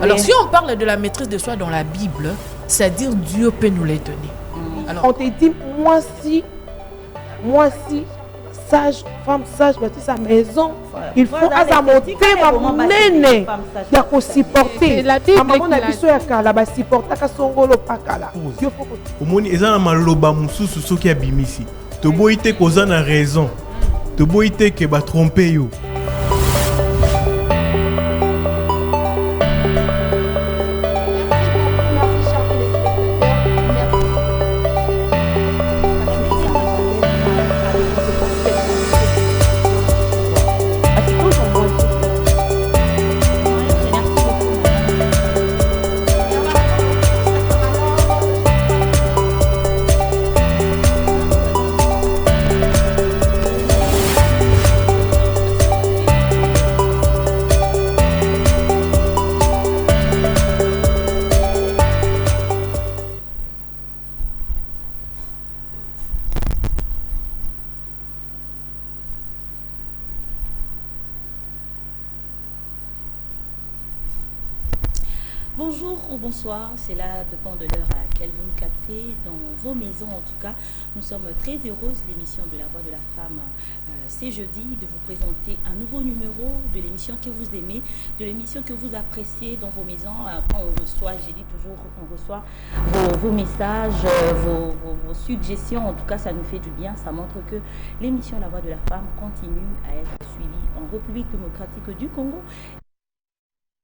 Alors, si on parle de la maîtrise de soi dans la Bible, c'est-à-dire Dieu peut nous les donner. Alors, on te dit, moi si, sage, femme sage, bâtit sa maison, il faut azamonter ma nene, il y a qu'on supporter. La maman a dit sur la cala, bah supporter qu'à son golo pas cala. Dieu faut que. Au moins, ils ont un maloba mususu ce qui a bimisi. To boite qu'on a raison. To boite que bah tromper yo. Bonjour ou bonsoir, c'est là dépend de l'heure à laquelle vous nous captez dans vos maisons. En tout cas, nous sommes très heureuses, l'émission de la Voix de la Femme, c'est jeudi, de vous présenter un nouveau numéro de l'émission que vous aimez, de l'émission que vous appréciez dans vos maisons. Quand on reçoit, j'ai dit toujours, on reçoit vos messages, vos suggestions. En tout cas, ça nous fait du bien, ça montre que l'émission La Voix de la Femme continue à être suivie en République démocratique du Congo.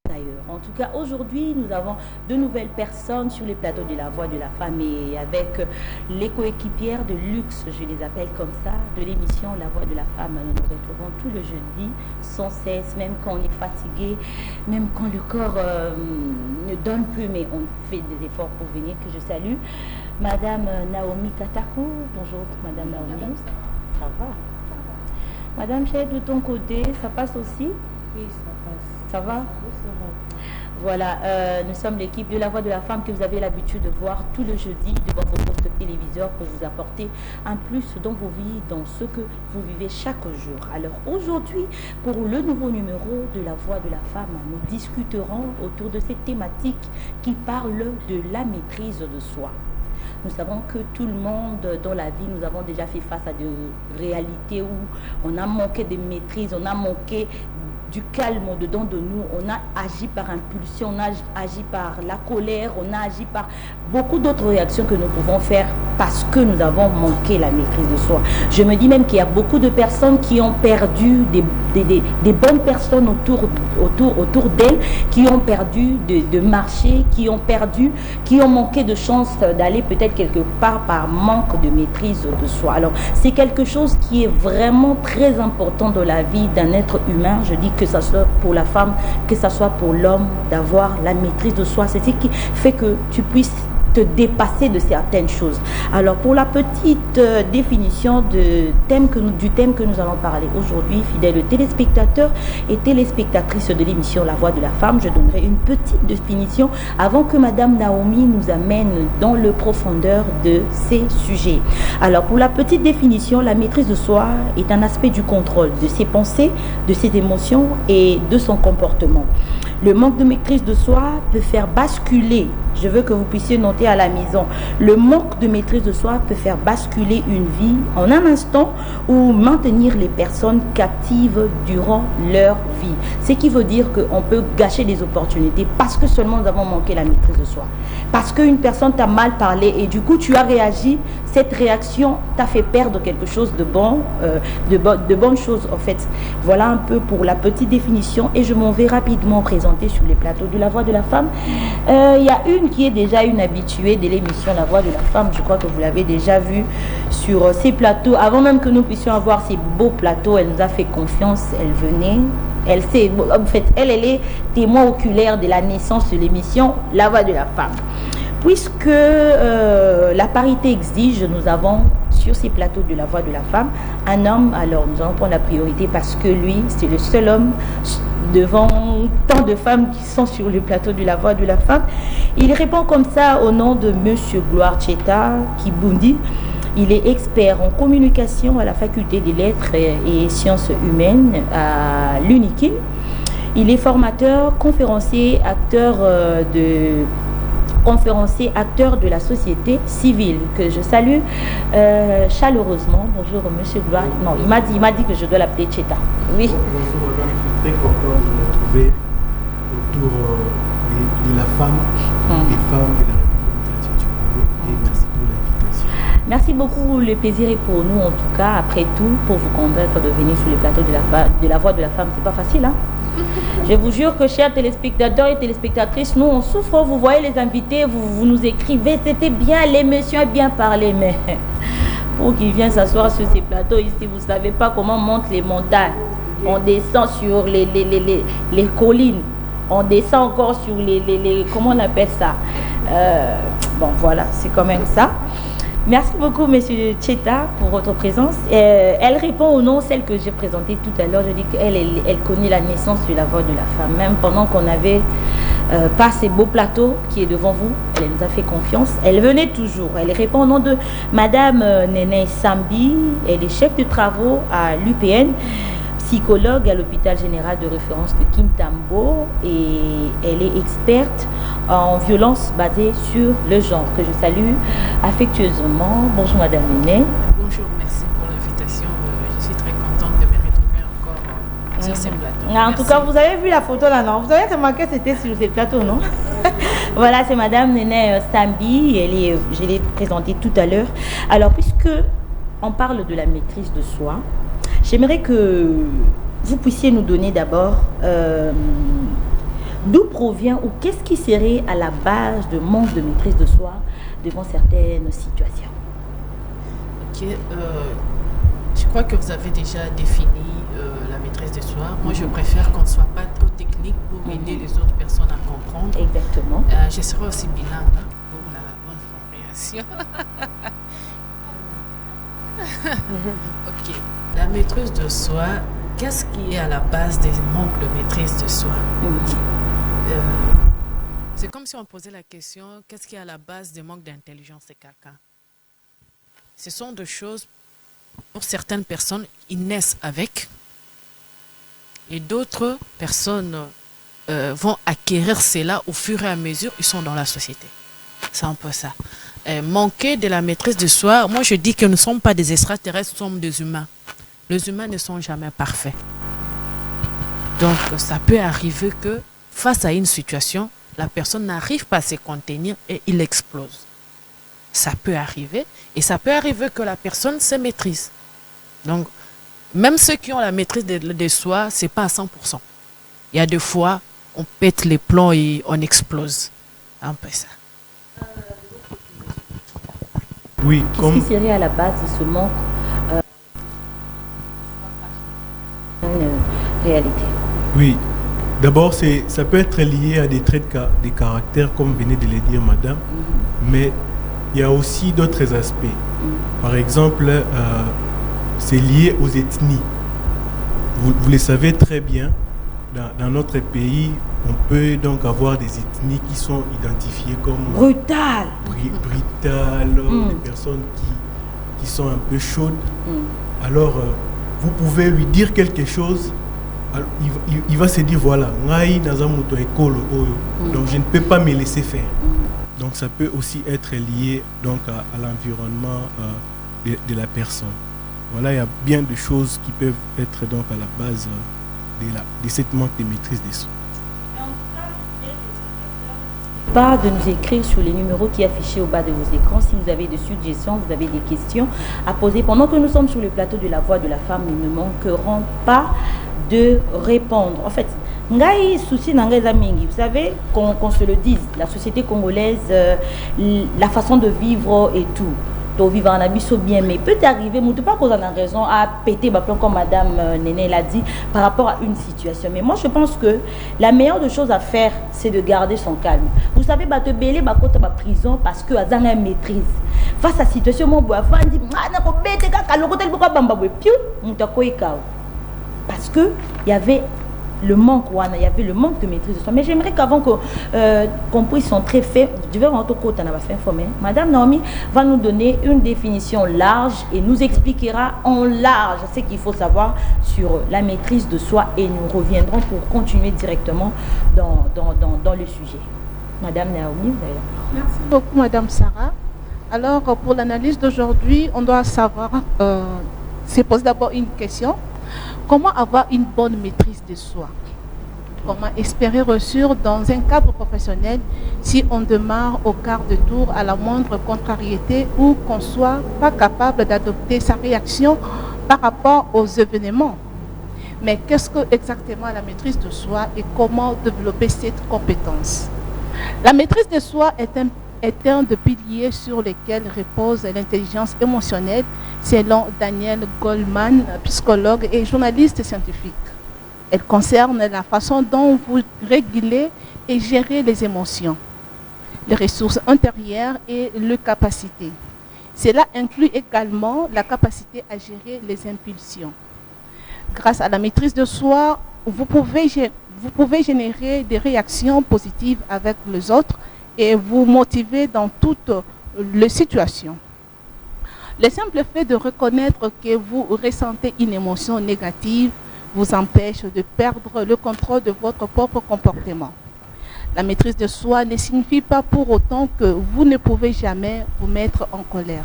D'ailleurs, en tout cas, aujourd'hui, nous avons de nouvelles personnes sur les plateaux de la Voix de la Femme et avec les coéquipières de luxe, je les appelle comme ça, de l'émission La Voix de la Femme. Nous nous retrouvons tout le jeudi, sans cesse, même quand on est fatigué, même quand le corps ne donne plus, mais on fait des efforts pour venir, que je salue. Madame Naomi Katakou, bonjour Madame Naomi. Ça va. Madame Ched, de ton côté, ça passe aussi? Oui, ça passe. Ça va? Voilà, nous sommes l'équipe de La Voix de la Femme que vous avez l'habitude de voir tout le jeudi devant vos postes téléviseurs pour vous apporter un plus dans vos vies, dans ce que vous vivez chaque jour. Alors aujourd'hui, pour le nouveau numéro de La Voix de la Femme, nous discuterons autour de cette thématique qui parle de la maîtrise de soi. Nous savons que tout le monde dans la vie, nous avons déjà fait face à des réalités où on a manqué de maîtrise, on a manqué du calme au-dedans de nous, on a agi par impulsion, on a agi par la colère, on a agi par beaucoup d'autres réactions que nous pouvons faire parce que nous avons manqué la maîtrise de soi. Je me dis même qu'il y a beaucoup de personnes qui ont perdu des bonnes personnes autour d'elles, qui ont perdu de marcher, qui ont manqué de chance d'aller peut-être quelque part par manque de maîtrise de soi. Alors c'est quelque chose qui est vraiment très important dans la vie d'un être humain. Je dis que ça soit pour la femme, que ça soit pour l'homme, d'avoir la maîtrise de soi. C'est ce qui fait que tu puisses te dépasser de certaines choses. Alors pour la petite définition du thème que nous allons parler aujourd'hui, fidèles téléspectateurs et téléspectatrices de l'émission La Voix de la Femme, je donnerai une petite définition avant que Madame Naomi nous amène dans le profondeur de ces sujets. Alors pour la petite définition, la maîtrise de soi est un aspect du contrôle de ses pensées, de ses émotions et de son comportement. Le manque de maîtrise de soi peut faire basculer, je veux que vous puissiez noter à la maison, le manque de maîtrise de soi peut faire basculer une vie en un instant ou maintenir les personnes captives durant leur vie. Ce qui veut dire qu'on peut gâcher des opportunités parce que seulement nous avons manqué la maîtrise de soi. Parce qu'une personne t'a mal parlé et du coup tu as réagi, cette réaction t'a fait perdre quelque chose de bon, de bonnes choses en fait. Voilà un peu pour la petite définition et je m'en vais rapidement présenter sur les plateaux de La Voix de la Femme. Il y a une qui est déjà une habituée de l'émission La Voix de la Femme. Je crois que vous l'avez déjà vue sur ces plateaux. Avant même que nous puissions avoir ces beaux plateaux, elle nous a fait confiance, elle venait. Elle sait, en fait, elle est témoin oculaire de la naissance de l'émission La Voix de la Femme. Puisque la parité exige, nous avons sur ces plateaux de La Voix de la Femme un homme. Alors nous allons prendre la priorité parce que lui, c'est le seul homme devant tant de femmes qui sont sur le plateau de La Voix de la Femme. Il répond comme ça au nom de Monsieur Gloire Cheta Kibundi. Il est expert en communication à la faculté des lettres et sciences humaines à l'UNIKIN. Il est formateur, conférencier, acteur de la société civile, que je salue chaleureusement. Bonjour Monsieur Gloire. Non, il m'a dit que je dois l'appeler Cheta. Oui. Bonjour madame, je suis très content de vous retrouver autour de la femme, des femmes de la République démocratique du Congo, et merci pour l'invitation. Merci beaucoup, le plaisir est pour nous en tout cas. Après tout, pour vous convaincre de venir sur le plateau de la voix de la femme, c'est pas facile, hein? Je vous jure que, chers téléspectateurs et téléspectatrices, nous on souffre. Vous voyez les invités, vous nous écrivez, c'était bien, l'émission est bien parlée, mais pour qu'ils viennent s'asseoir sur ces plateaux ici, vous ne savez pas comment on monte les montagnes. On descend sur les collines, on descend encore sur les comment on appelle ça, bon voilà, c'est quand même ça. Merci beaucoup, Monsieur Cheta, pour votre présence. Elle répond au nom, celle que j'ai présentée tout à l'heure. Je dis qu'elle elle connaît la naissance de la voix de la femme. Même pendant qu'on n'avait pas ces beaux plateaux qui est devant vous, elle nous a fait confiance. Elle venait toujours. Elle répond au nom de Madame Néné Sambi. Elle est chef de travaux à l'UPN, psychologue à l'hôpital général de référence de Kintambo, et elle est experte en violence basée sur le genre, que je salue affectueusement. Bonjour Madame Néné. Bonjour, merci pour l'invitation. Je suis très contente de me retrouver encore sur ces plateaux. En tout cas, vous avez vu la photo là, non? Vous avez remarqué que c'était sur ces plateaux, non? Voilà, c'est Madame Néné Sambi. Je l'ai présentée tout à l'heure. Alors, puisque on parle de la maîtrise de soi, j'aimerais que vous puissiez nous donner d'abord d'où provient ou qu'est-ce qui serait à la base de manque de maîtrise de soi devant certaines situations. Ok, je crois que vous avez déjà défini la maîtrise de soi. Moi, je préfère qu'on ne soit pas trop technique pour aider les autres personnes à comprendre. Exactement. Je serai aussi bilingue pour la bonne compréhension. Ok. La maîtrise de soi, qu'est-ce qui est à la base des manques de maîtrise de soi? C'est comme si on posait la question, qu'est-ce qui est à la base des manques d'intelligence de quelqu'un? Ce sont des choses, pour certaines personnes, ils naissent avec, et d'autres personnes vont acquérir cela au fur et à mesure ils sont dans la société. C'est un peu ça. Manquer de la maîtrise de soi, moi je dis que nous ne sommes pas des extraterrestres, nous sommes des humains. Les humains ne sont jamais parfaits. Donc ça peut arriver que face à une situation, la personne n'arrive pas à se contenir et il explose. Ça peut arriver, et ça peut arriver que la personne se maîtrise. Donc même ceux qui ont la maîtrise de soi, ce n'est pas à 100%. Il y a des fois, on pète les plombs et on explose. Un peu ça. Oui, comme... Qu'est-ce qui serait à la base de ce manque réalité? Oui, d'abord, ça peut être lié à des traits de caractère, comme venait de le dire madame, mais il y a aussi d'autres aspects. Par exemple, c'est lié aux ethnies. Vous le savez très bien, dans notre pays, on peut donc avoir des ethnies qui sont identifiées comme brutales, des personnes qui sont un peu chaudes. Alors, vous pouvez lui dire quelque chose, il va se dire voilà, donc je ne peux pas me laisser faire. Donc ça peut aussi être lié donc à l'environnement de la personne. Voilà, il y a bien de choses qui peuvent être donc à la base de cette manque de maîtrise des soi. Pas de nous écrire sur les numéros qui affichés au bas de vos écrans. Si vous avez des suggestions, vous avez des questions à poser. Pendant que nous sommes sur le plateau de la voix de la femme, nous ne manquerons pas de répondre. En fait, vous savez, qu'on se le dise, la société congolaise, la façon de vivre et tout. De vivre en abysso bien, mais peut arriver, ne pas qu'on a raison à péter comme madame Néné l'a dit par rapport à une situation. Mais moi je pense que la meilleure des choses à faire, c'est de garder son calme. Vous savez, te belé côté ma prison parce que a une maîtrise. Face à la situation, mon bois dit parce que il y avait le manque, il y avait le manque de maîtrise de soi. Mais j'aimerais qu'avant qu'on puisse entrer fait, je vais rentrer au côté, Madame Naomi va nous donner une définition large et nous expliquera en large ce qu'il faut savoir sur la maîtrise de soi et nous reviendrons pour continuer directement dans le sujet. Madame Naomi, d'ailleurs. Merci beaucoup, Madame Sarah. Alors, pour l'analyse d'aujourd'hui, on doit savoir, se poser d'abord une question. Comment avoir une bonne maîtrise de soi? Comment espérer réussir dans un cadre professionnel si on démarre au quart de tour à la moindre contrariété ou qu'on ne soit pas capable d'adopter sa réaction par rapport aux événements? Mais qu'est-ce que exactement la maîtrise de soi et comment développer cette compétence? La maîtrise de soi est un des piliers sur lesquels repose l'intelligence émotionnelle, selon Daniel Goleman, psychologue et journaliste scientifique. Elle concerne la façon dont vous régulez et gérez les émotions, les ressources intérieures et les capacités. Cela inclut également la capacité à gérer les impulsions. Grâce à la maîtrise de soi, vous pouvez générer des réactions positives avec les autres et vous motiver dans toutes les situations. Le simple fait de reconnaître que vous ressentez une émotion négative vous empêche de perdre le contrôle de votre propre comportement. La maîtrise de soi ne signifie pas pour autant que vous ne pouvez jamais vous mettre en colère.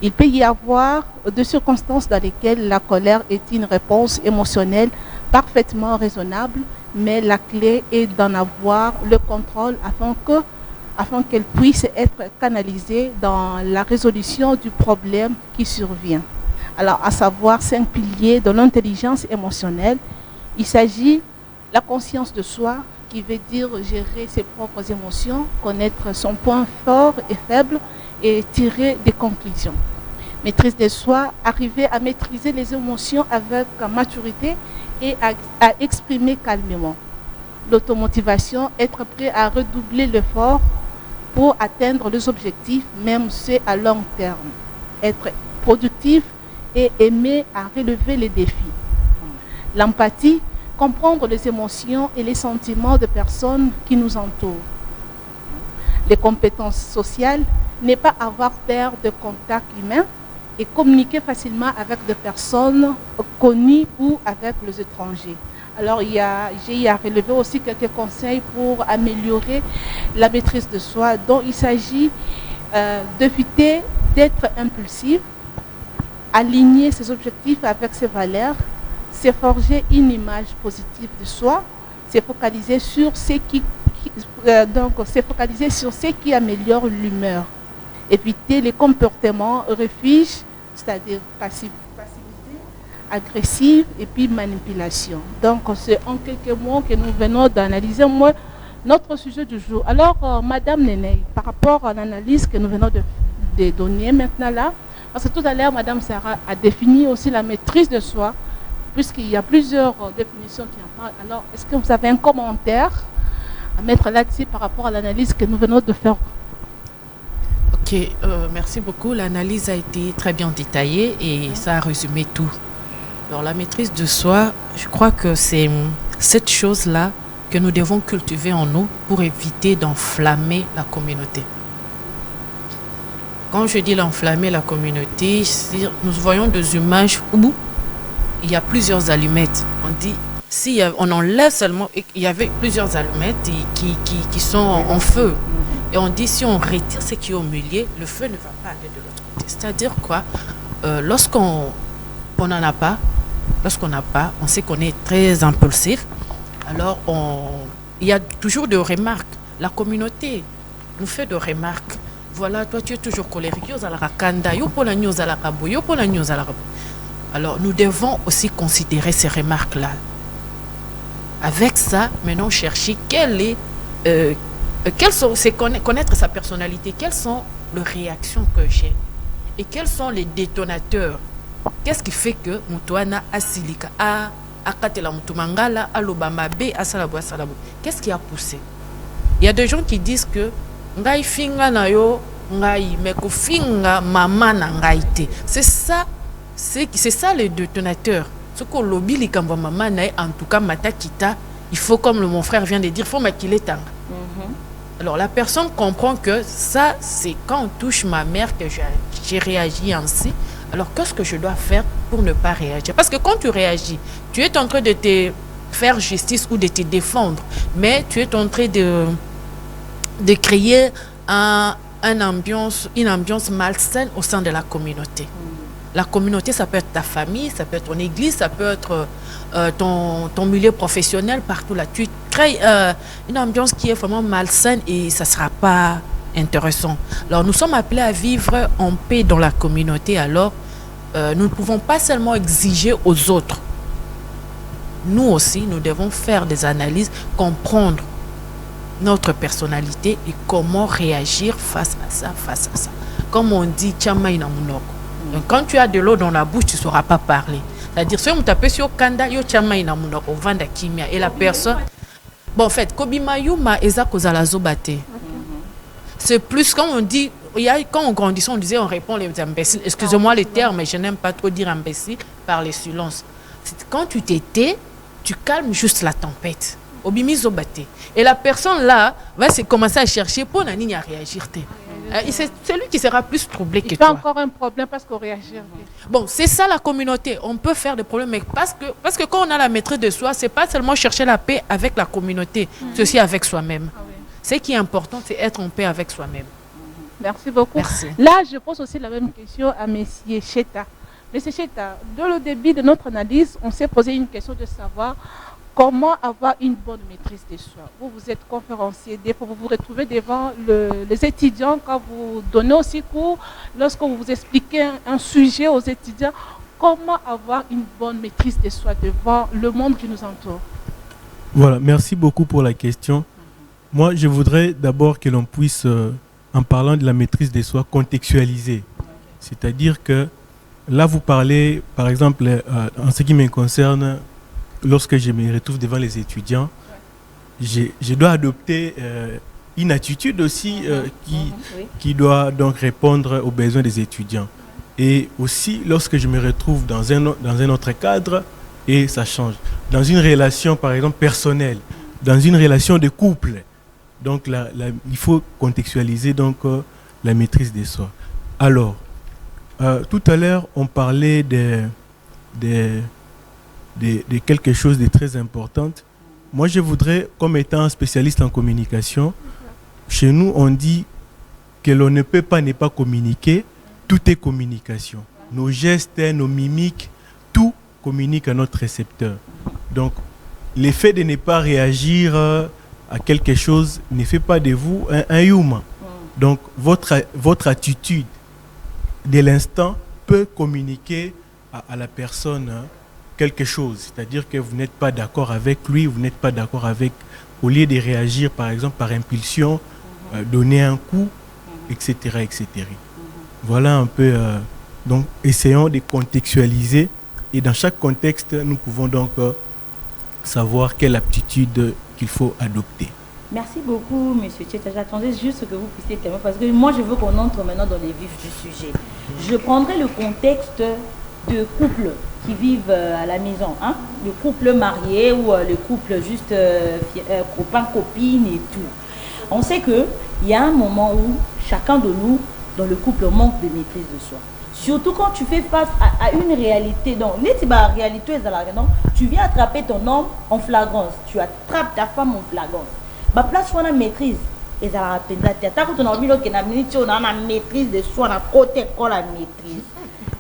Il peut y avoir des circonstances dans lesquelles la colère est une réponse émotionnelle parfaitement raisonnable, mais la clé est d'en avoir le contrôle afin qu'elle puisse être canalisée dans la résolution du problème qui survient. Alors, à savoir 5 piliers de l'intelligence émotionnelle, il s'agit de la conscience de soi, qui veut dire gérer ses propres émotions, connaître son point fort et faible et tirer des conclusions. Maîtrise de soi, arriver à maîtriser les émotions avec maturité et à exprimer calmement. L'automotivation, être prêt à redoubler l'effort pour atteindre les objectifs, même ceux à long terme. Être productif et aimer à relever les défis. L'empathie, comprendre les émotions et les sentiments des personnes qui nous entourent. Les compétences sociales, ne pas avoir peur de contact humain et communiquer facilement avec des personnes connues ou avec les étrangers. Alors, j'ai à relever aussi quelques conseils pour améliorer la maîtrise de soi, dont il s'agit d'éviter d'être impulsif, aligner ses objectifs avec ses valeurs, se forger une image positive de soi, se focaliser sur ce qui améliore l'humeur, éviter les comportements refuges, c'est-à-dire passivité, agressive et puis manipulation. Donc, c'est en quelques mots que nous venons d'analyser notre sujet du jour. Alors, Madame Nenei, par rapport à l'analyse que nous venons de donner maintenant là, parce que tout à l'heure, Madame Sarah a défini aussi la maîtrise de soi, puisqu'il y a plusieurs définitions qui en parlent. Alors, est-ce que vous avez un commentaire à mettre là-dessus par rapport à l'analyse que nous venons de faire? Ok, merci beaucoup. L'analyse a été très bien détaillée et ça a résumé tout. Alors, la maîtrise de soi, je crois que c'est cette chose-là que nous devons cultiver en nous pour éviter d'enflammer la communauté. Quand je dis l'enflammer la communauté, nous voyons des images où il y a plusieurs allumettes. On dit, si on enlève seulement, il y avait plusieurs allumettes qui sont en feu. Et on dit, si on retire ce qui est au milieu, le feu ne va pas aller de l'autre côté. C'est-à-dire quoi? Lorsqu'on n'en a pas, on sait qu'on est très impulsif. Alors, il y a toujours des remarques. La communauté nous fait des remarques. Voilà, toi tu es toujours colérique. Alors, nous devons aussi considérer ces remarques-là. Avec ça, maintenant, chercher connaître sa personnalité, quelles sont les réactions que j'ai et quels sont les détonateurs. Qu'est-ce qui fait que Moutoana Asilika Akatela Moutumangala Alobamabe Asalabo Asalabo? Qu'est-ce qui a poussé? Il y a des gens qui disent que Ngai finga na yo ngai meko finga mama na ngai te. C'est ça le détonateur. Ce que lobby li kamba maman na en tout cas mata kita, il faut comme mon frère vient de dire, faut maquiller tanga. Alors la personne comprend que ça c'est quand on touche ma mère que j'ai réagi ainsi. Alors qu'est-ce que je dois faire pour ne pas réagir? Parce que quand tu réagis, tu es en train de te faire justice ou de te défendre, mais tu es en train de créer une ambiance malsaine au sein de la communauté. La communauté, ça peut être ta famille, ça peut être ton église, ça peut être ton milieu professionnel, partout là. Tu crées une ambiance qui est vraiment malsaine et ça ne sera pas intéressant. Alors, nous sommes appelés à vivre en paix dans la communauté. Alors, nous ne pouvons pas seulement exiger aux autres. Nous aussi, nous devons faire des analyses, comprendre notre personnalité et comment réagir face à ça. Comme on dit, tchama ina munoko. Donc, quand tu as de l'eau dans la bouche, tu ne sauras pas parler. C'est-à-dire, si on tape sur Kanda, yo tchama ina munoko, vanda kimia. Et la personne. Bon, en fait, Kobimayuma eza kozala zobate. C'est plus, comme on dit, quand on grandissait, on disait, on répond les imbéciles. Excusez-moi les termes, mais je n'aime pas trop dire imbécile par les silences. Quand tu t'étais, tu calmes juste la tempête. Et la personne là va commencer à chercher pour Nani à réagir. C'est lui qui sera plus troublé que toi. Il y a encore un problème parce qu'on réagit. Bon, c'est ça la communauté. On peut faire des problèmes, mais parce que quand on a la maîtrise de soi, c'est pas seulement chercher la paix avec la communauté, c'est aussi avec soi-même. Ce qui est important, c'est être en paix avec soi-même. Merci beaucoup. Merci. Là, je pose aussi la même question à M. Cheta. M. Cheta, dans le début de notre analyse, on s'est posé une question de savoir comment avoir une bonne maîtrise de soi. Vous êtes conférencier, des fois vous vous retrouvez devant les étudiants quand vous donnez aussi cours, lorsque vous expliquez un sujet aux étudiants, comment avoir une bonne maîtrise de soi devant le monde qui nous entoure? Voilà, merci beaucoup pour la question. Moi, je voudrais d'abord que l'on puisse, en parlant de la maîtrise de soi, contextualiser. C'est-à-dire que là, vous parlez, par exemple, en ce qui me concerne, lorsque je me retrouve devant les étudiants, je dois adopter une attitude aussi qui doit donc répondre aux besoins des étudiants. Et aussi, lorsque je me retrouve dans un autre cadre, et ça change. Dans une relation, par exemple, personnelle, dans une relation de couple, donc il faut contextualiser donc, la maîtrise de soi. Alors, tout à l'heure, on parlait de quelque chose de très important. Moi, je voudrais, comme étant un spécialiste en communication, chez nous, on dit que l'on ne peut pas ne pas communiquer. Tout est communication. Nos gestes, nos mimiques, tout communique à notre récepteur. Donc, l'effet de ne pas réagir à quelque chose ne fait pas de vous un humain. Donc, votre attitude de l'instant peut communiquer à la personne quelque chose, c'est-à-dire que vous n'êtes pas d'accord avec lui, vous n'êtes pas d'accord avec, au lieu de réagir par exemple par impulsion, donner un coup, etc. etc. Voilà un peu, donc essayons de contextualiser et dans chaque contexte, nous pouvons donc savoir quelle aptitude qu'il faut adopter. Merci beaucoup, M. Cheta. J'attendais juste que vous puissiez témoigner parce que moi, je veux qu'on entre maintenant dans les vifs du sujet. Je prendrai le contexte de couples qui vivent à la maison, hein? Le couple marié ou le couple juste copain, copine et tout. On sait qu'il y a un moment où chacun de nous, dans le couple, manque de maîtrise de soi. Surtout quand tu fais face à une réalité. Donc, réalité, tu viens attraper ton homme en flagrance. Tu attrapes ta femme en flagrance. Ma place, on a maîtrise. Et ça va maîtrise de soi, la côté la maîtrise.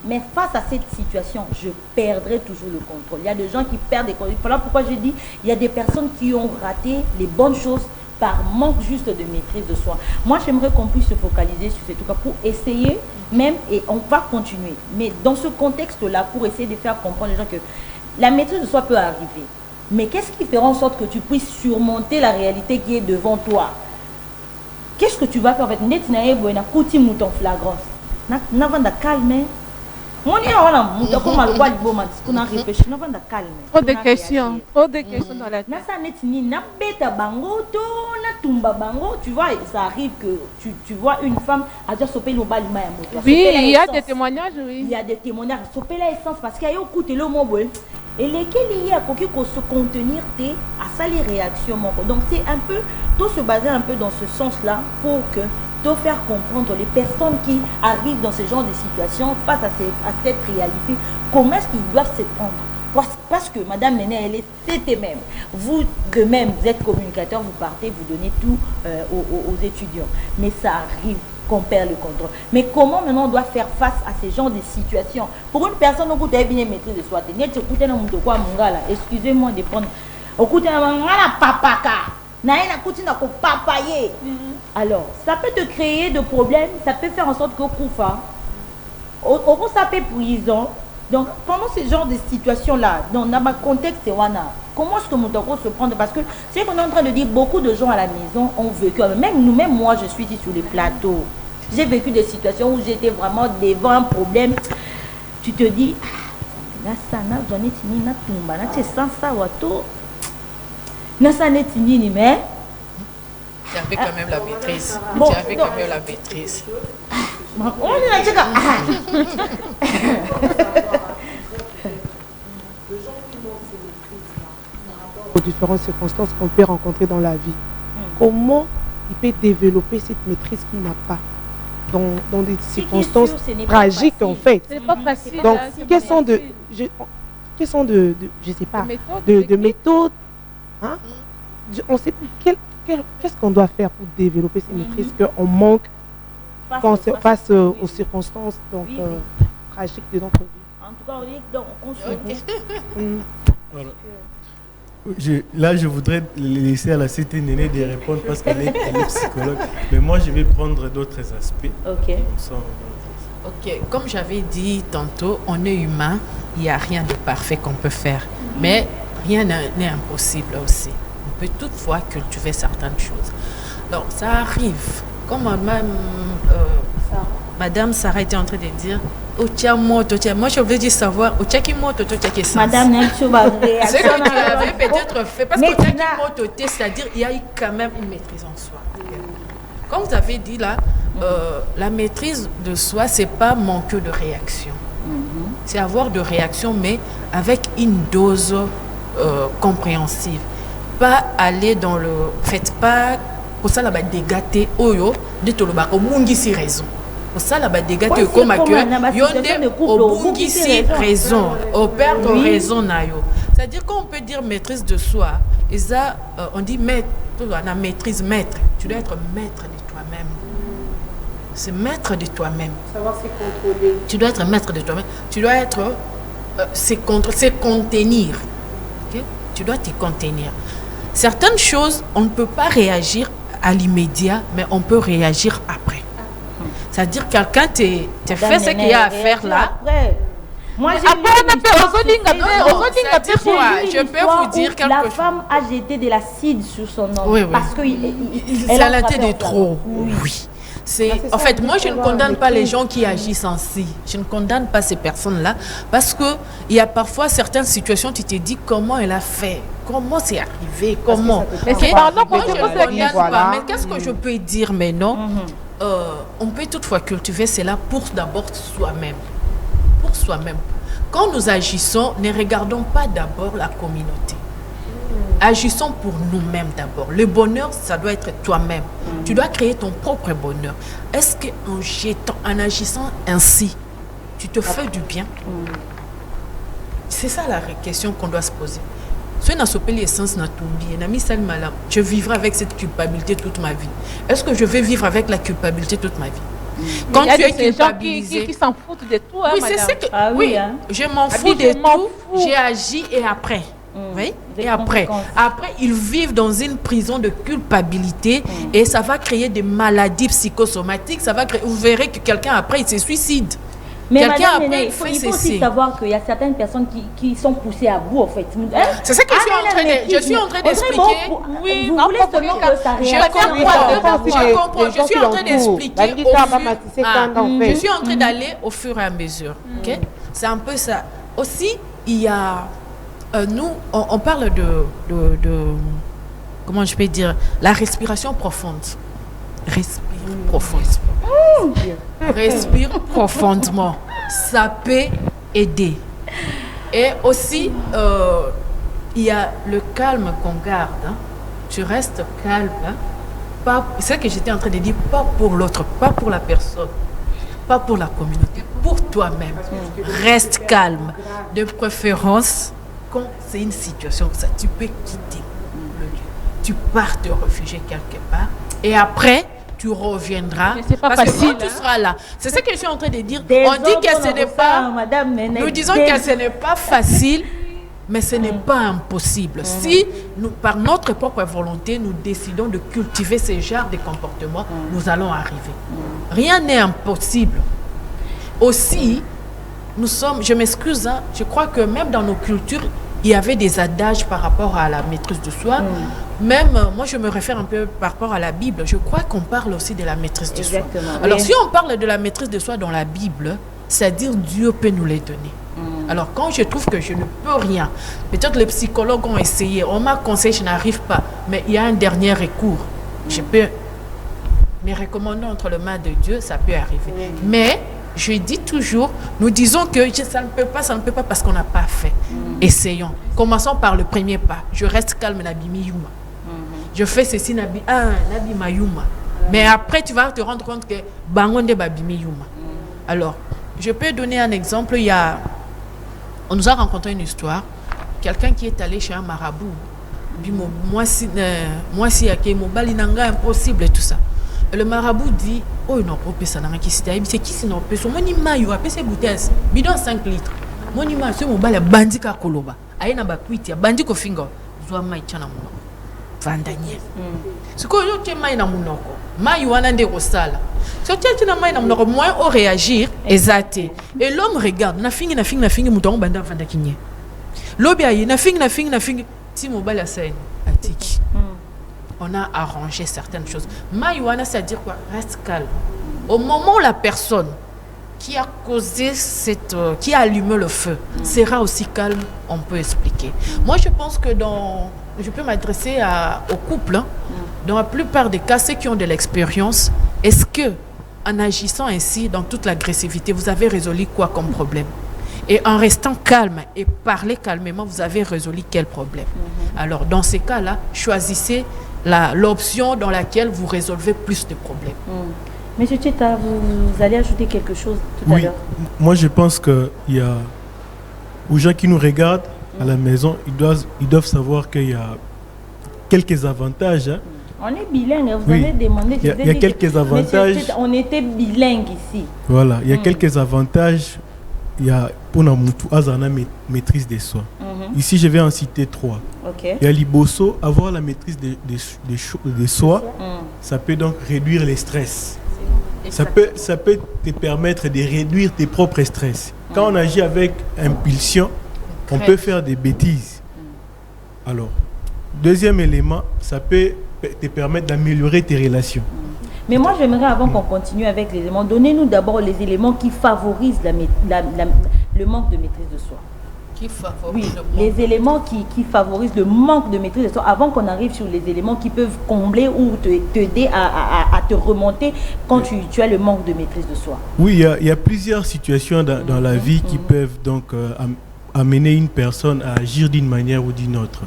Mais face à cette situation, je perdrai toujours le contrôle. Il y a des gens qui perdent des contrôles. Voilà pourquoi je dis, il y a des personnes qui ont raté les bonnes choses par manque juste de maîtrise de soi. Moi, j'aimerais qu'on puisse se focaliser sur ce truc pour essayer même, et on va continuer. Mais dans ce contexte-là, pour essayer de faire comprendre les gens que la maîtrise de soi peut arriver. Mais qu'est-ce qui fera en sorte que tu puisses surmonter la réalité qui est devant toi? Qu'est-ce que tu vas faire en fait? Trop de questions dans la tête. Tu vois, ça arrive que tu vois une femme à dire oui, il y a des témoignages, oui. Il y a des témoignages. Sopé la essence parce qu'il y a eu le mot Et lesquels il y a pour se contenir à ça les réactions. Donc c'est un peu, tout se baser un peu dans ce sens-là pour que de faire comprendre les personnes qui arrivent dans ce genre de situation face à cette réalité, comment est-ce qu'ils doivent se prendre. Parce que Madame Néné, elle est c'était même. Vous de même, vous êtes communicateur, vous partez, vous donnez tout aux étudiants. Mais ça arrive qu'on perd le contrôle. Mais comment maintenant on doit faire face à ces genres de situations? Pour une personne, vous avez bien maîtrise de soi. Excusez-moi de prendre. Alors, ça peut te créer des problèmes, ça peut faire en sorte que Koufa, ça peut prison. Donc, pendant ce genre de situation-là, dans le contexte, comment est-ce que nous devons se prendre? Parce que c'est qu'on est en train de dire, beaucoup de gens à la maison ont vécu, même moi, je suis ici sur les plateaux. J'ai vécu des situations où j'étais vraiment devant un problème. Tu te dis, là, ça n'a jamais tenu, là, tu sens ça, mais tu avais quand même la maîtrise. Bon, tu avais quand même la maîtrise. Aux différentes circonstances qu'on peut rencontrer dans la vie. Comment il peut développer cette maîtrise qu'il n'a pas dans des circonstances tragiques en fait. C'est pas facile. Donc, hein, c'est quelles pas sont facile. je sais pas, de de méthodes, hein? On sait qu'est-ce qu'on doit faire pour développer ces maîtrises qu'on manque face aux circonstances donc, tragiques de notre vie. En tout cas, on se Voilà. Là, je voudrais laisser à la CT Néné de répondre parce qu'elle est psychologue. Mais moi, je vais prendre d'autres aspects. Ok. Ok, comme j'avais dit tantôt, on est humain, il n'y a rien de parfait qu'on peut faire. Mais rien n'est impossible aussi. On peut toutefois cultiver certaines choses. Donc, ça arrive. Comme même Madame Sarah était en train de dire, moi je voulais dire savoir, Madame Nelchouba, ce que tu avais peut-être fait, parce que c'est-à-dire il y a eu quand même une maîtrise en soi. Comme vous avez dit là, la maîtrise de soi, c'est pas manquer de réaction. C'est avoir de réaction, mais avec une dose compréhensive. Pas aller dans le... Faites pas... Pour ça, là-bas, dégater, oyo, de toloba, au mungisi raison. Pour ça, là-bas, dégater, comme à cœur, yonde, au mungisi raison, au perdre raison, nayo. C'est-à-dire qu'on peut dire maîtrise de soi, et ça, on dit maître, la maîtrise, maître. Tu dois être maître de toi-même. C'est maître de toi-même. Savoir se contrôler. Tu dois être maître de toi-même. Tu dois être... c'est contenir. Okay? Tu dois te contenir. Certaines choses, on ne peut pas réagir à l'immédiat, mais on peut réagir après. C'est-à-dire quelqu'un t'a fait ce qu'il y a à faire là. Moi, je peux vous dire quelque chose. La femme a jeté de l'acide sur son homme. Oui, oui. Parce qu'elle a été de trop. Oui. En fait, moi, je ne condamne pas les gens qui agissent ainsi. Je ne condamne pas ces personnes-là parce qu'il y a parfois certaines situations, tu te dis comment elle a fait, comment c'est arrivé, comment. Mais c'est pardon qu'on se pose la question. Mais qu'est-ce que je peux dire maintenant? On peut toutefois cultiver cela pour d'abord soi-même. Pour soi-même. Quand nous agissons, ne regardons pas d'abord la communauté. Agissons pour nous-mêmes d'abord. Le bonheur, ça doit être toi-même. Tu dois créer ton propre bonheur. Est-ce qu'en agissant ainsi, tu te fais du bien? C'est ça la question qu'on doit se poser. Je vivrai avec cette culpabilité toute ma vie. Est-ce que je vais vivre avec la culpabilité toute ma vie? Quand tu es culpabilisé, qui s'en foutent de tout, hein, oui, c'est ça que, je m'en fous de tout. J'ai agi et après. Oui? Et après, ils vivent dans une prison de culpabilité et ça va créer des maladies psychosomatiques. Vous verrez que quelqu'un après, il se suicide. Mais madame Néné, il faut aussi savoir qu'il y a certaines personnes qui sont poussées à bout, en fait. Hein? C'est ça que je suis en train d'expliquer. Oui, vous voulez seulement que ça réagisse. Je comprends. Je suis en train d'expliquer. Je suis en train d'aller au fur et à mesure. Okay? C'est un peu ça. Aussi, il y a... nous, on parle de... Comment je peux dire? La respiration profonde. Respire profondément. Respire profondément. Ça peut aider. Et aussi, il y a le calme qu'on garde. Hein. Tu restes calme. Hein. C'est ce que j'étais en train de dire, pas pour l'autre, pas pour la personne, pas pour la communauté, pour toi-même. Reste calme. De préférence, quand c'est une situation comme ça, tu peux quitter le lieu. Tu pars te réfugier quelque part. Et après, tu reviendras. Mais c'est pas parce facile, que quand tu hein. seras là, c'est ce que je suis en train de dire. Des On dit hommes, que ce n'est pas... Madame Néné, Nous disons que ce n'est pas facile, mais ce n'est pas impossible. Si nous, par notre propre volonté, nous décidons de cultiver ce genre de comportements, nous allons arriver. Rien n'est impossible. Aussi, nous sommes, je m'excuse, hein, je crois que même dans nos cultures, il y avait des adages par rapport à la maîtrise de soi. Même, moi je me réfère un peu par rapport à la Bible, je crois qu'on parle aussi de la maîtrise de soi. Alors oui. si on parle de la maîtrise de soi dans la Bible, c'est-à-dire Dieu peut nous les donner. Alors quand je trouve que je ne peux rien, peut-être les psychologues ont essayé, on m'a conseillé, je n'arrive pas, mais il y a un dernier recours. Je peux, mes recommandants entre les mains de Dieu, ça peut arriver. Mais je dis toujours, nous disons que ça ne peut pas parce qu'on n'a pas fait. Essayons. Commençons par le premier pas. Je reste calme, Nabimi Yuma. Je fais ceci, Nabi Mayuma. Mais après, tu vas te rendre compte que Bangonde Babimi Yuma. Alors, je peux donner un exemple. On nous a rencontré une histoire. Quelqu'un qui est allé chez un marabout. Moi, si il y a impossible et tout ça. Et le marabout dit, oh non, ça n'a qui c'est qui c'est non, son monima yo a payé bouteille bidon 5 litres. Monima c'est mon bal bandi ka koloba. Aye na ba kwiti bandi ko fingo. Zo mai chana muno. Vandanye. Siko yo ke mai na munoko. Mai wana nde ko sala. So tchana na mai na munoko moins au réagir exacté. Et l'homme regarde na fingi mutongo banda vanda kinye. Lobi aye na fingi ti mo bal asai atiki. On a arrangé certaines choses. Maïwana, c'est-à-dire quoi? Reste calme. Au moment où la personne qui a causé qui a allumé le feu sera aussi calme, on peut expliquer. Moi, je pense que je peux m'adresser au couple. Hein. Dans la plupart des cas, ceux qui ont de l'expérience, est-ce que, en agissant ainsi, dans toute l'agressivité, vous avez résolu quoi comme problème? Et en restant calme et parler calmement, vous avez résolu quel problème? Alors, dans ces cas-là, choisissez l'option dans laquelle vous résolvez plus de problèmes. Monsieur Tcheta, vous allez ajouter quelque chose tout à l'heure? Moi je pense qu'il y a, aux gens qui nous regardent à la maison, ils doivent savoir qu'il y a quelques avantages. Hein. On est bilingue, vous avez demandé. Il y a quelques avantages. Monsieur Tcheta, on était bilingue ici. Voilà, il y a quelques avantages. Il y a pour la maîtrise de soi. Ici, je vais en citer 3. Okay. Il y a Liboso, avoir la maîtrise de soi, ça peut donc réduire les stress. Ça peut te permettre de réduire tes propres stress. Quand on agit avec impulsion, on peut faire des bêtises. Alors, deuxième élément, ça peut te permettre d'améliorer tes relations. Mais moi, j'aimerais, avant qu'on continue avec les éléments, donnez-nous d'abord les éléments qui favorisent le manque de maîtrise de soi. Qui favorise les éléments qui favorisent le manque de maîtrise de soi, avant qu'on arrive sur les éléments qui peuvent combler ou t'aider à te remonter quand tu as le manque de maîtrise de soi. Oui, il y a plusieurs situations dans la vie qui peuvent donc amener une personne à agir d'une manière ou d'une autre.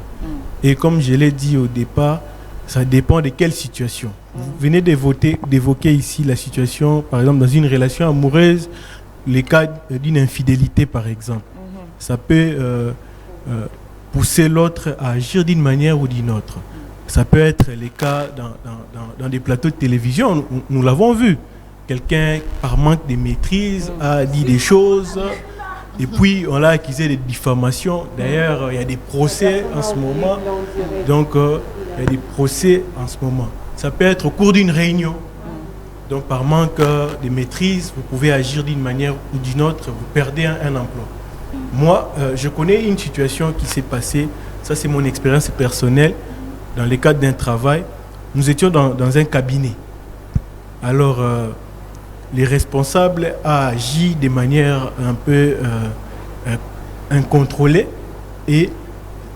Et comme je l'ai dit au départ, ça dépend de quelle situation. Vous venez d'évoquer ici la situation, par exemple, dans une relation amoureuse, les cas d'une infidélité, par exemple. Ça peut pousser l'autre à agir d'une manière ou d'une autre. Ça peut être les cas dans des plateaux de télévision, nous l'avons vu. Quelqu'un, par manque de maîtrise, a dit des choses, et puis on l'a accusé de diffamation. D'ailleurs, il y a des procès en ce moment. Donc, il y a des procès en ce moment. Ça peut être au cours d'une réunion. Donc, par manque de maîtrise, vous pouvez agir d'une manière ou d'une autre, vous perdez un emploi. Moi, je connais une situation qui s'est passée, ça c'est mon expérience personnelle, dans le cadre d'un travail. Nous étions dans un cabinet. Alors, les responsables ont agi de manière un peu incontrôlée et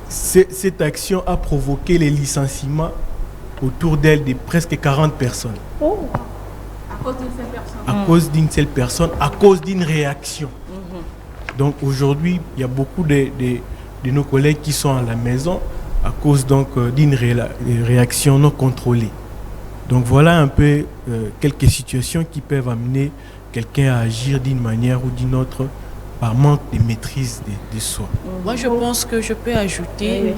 cette action a provoqué les licenciements autour d'elle de presque 40 personnes. Oh. À cause d'une seule personne. À cause d'une seule personne, à cause d'une réaction. Donc aujourd'hui, il y a beaucoup de nos collègues qui sont à la maison à cause donc d'une réaction non contrôlée. Donc voilà un peu quelques situations qui peuvent amener quelqu'un à agir d'une manière ou d'une autre par manque de maîtrise de soi. Moi, je pense que je peux ajouter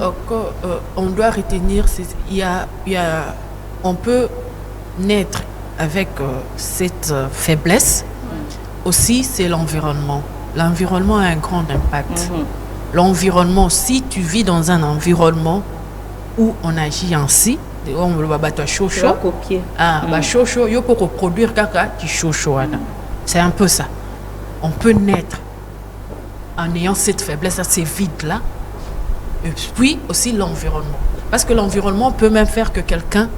qu'on doit retenir, on peut naître avec cette faiblesse. Aussi, c'est l'environnement. L'environnement a un grand impact. L'environnement, si tu vis dans un environnement où on agit ainsi, on va chaud chaud. Chaud chaud, il faut reproduire caca qui chaud chaud. C'est un peu ça. On peut naître en ayant cette faiblesse, ces vides-là. Et puis aussi l'environnement. Parce que l'environnement peut même faire que quelqu'un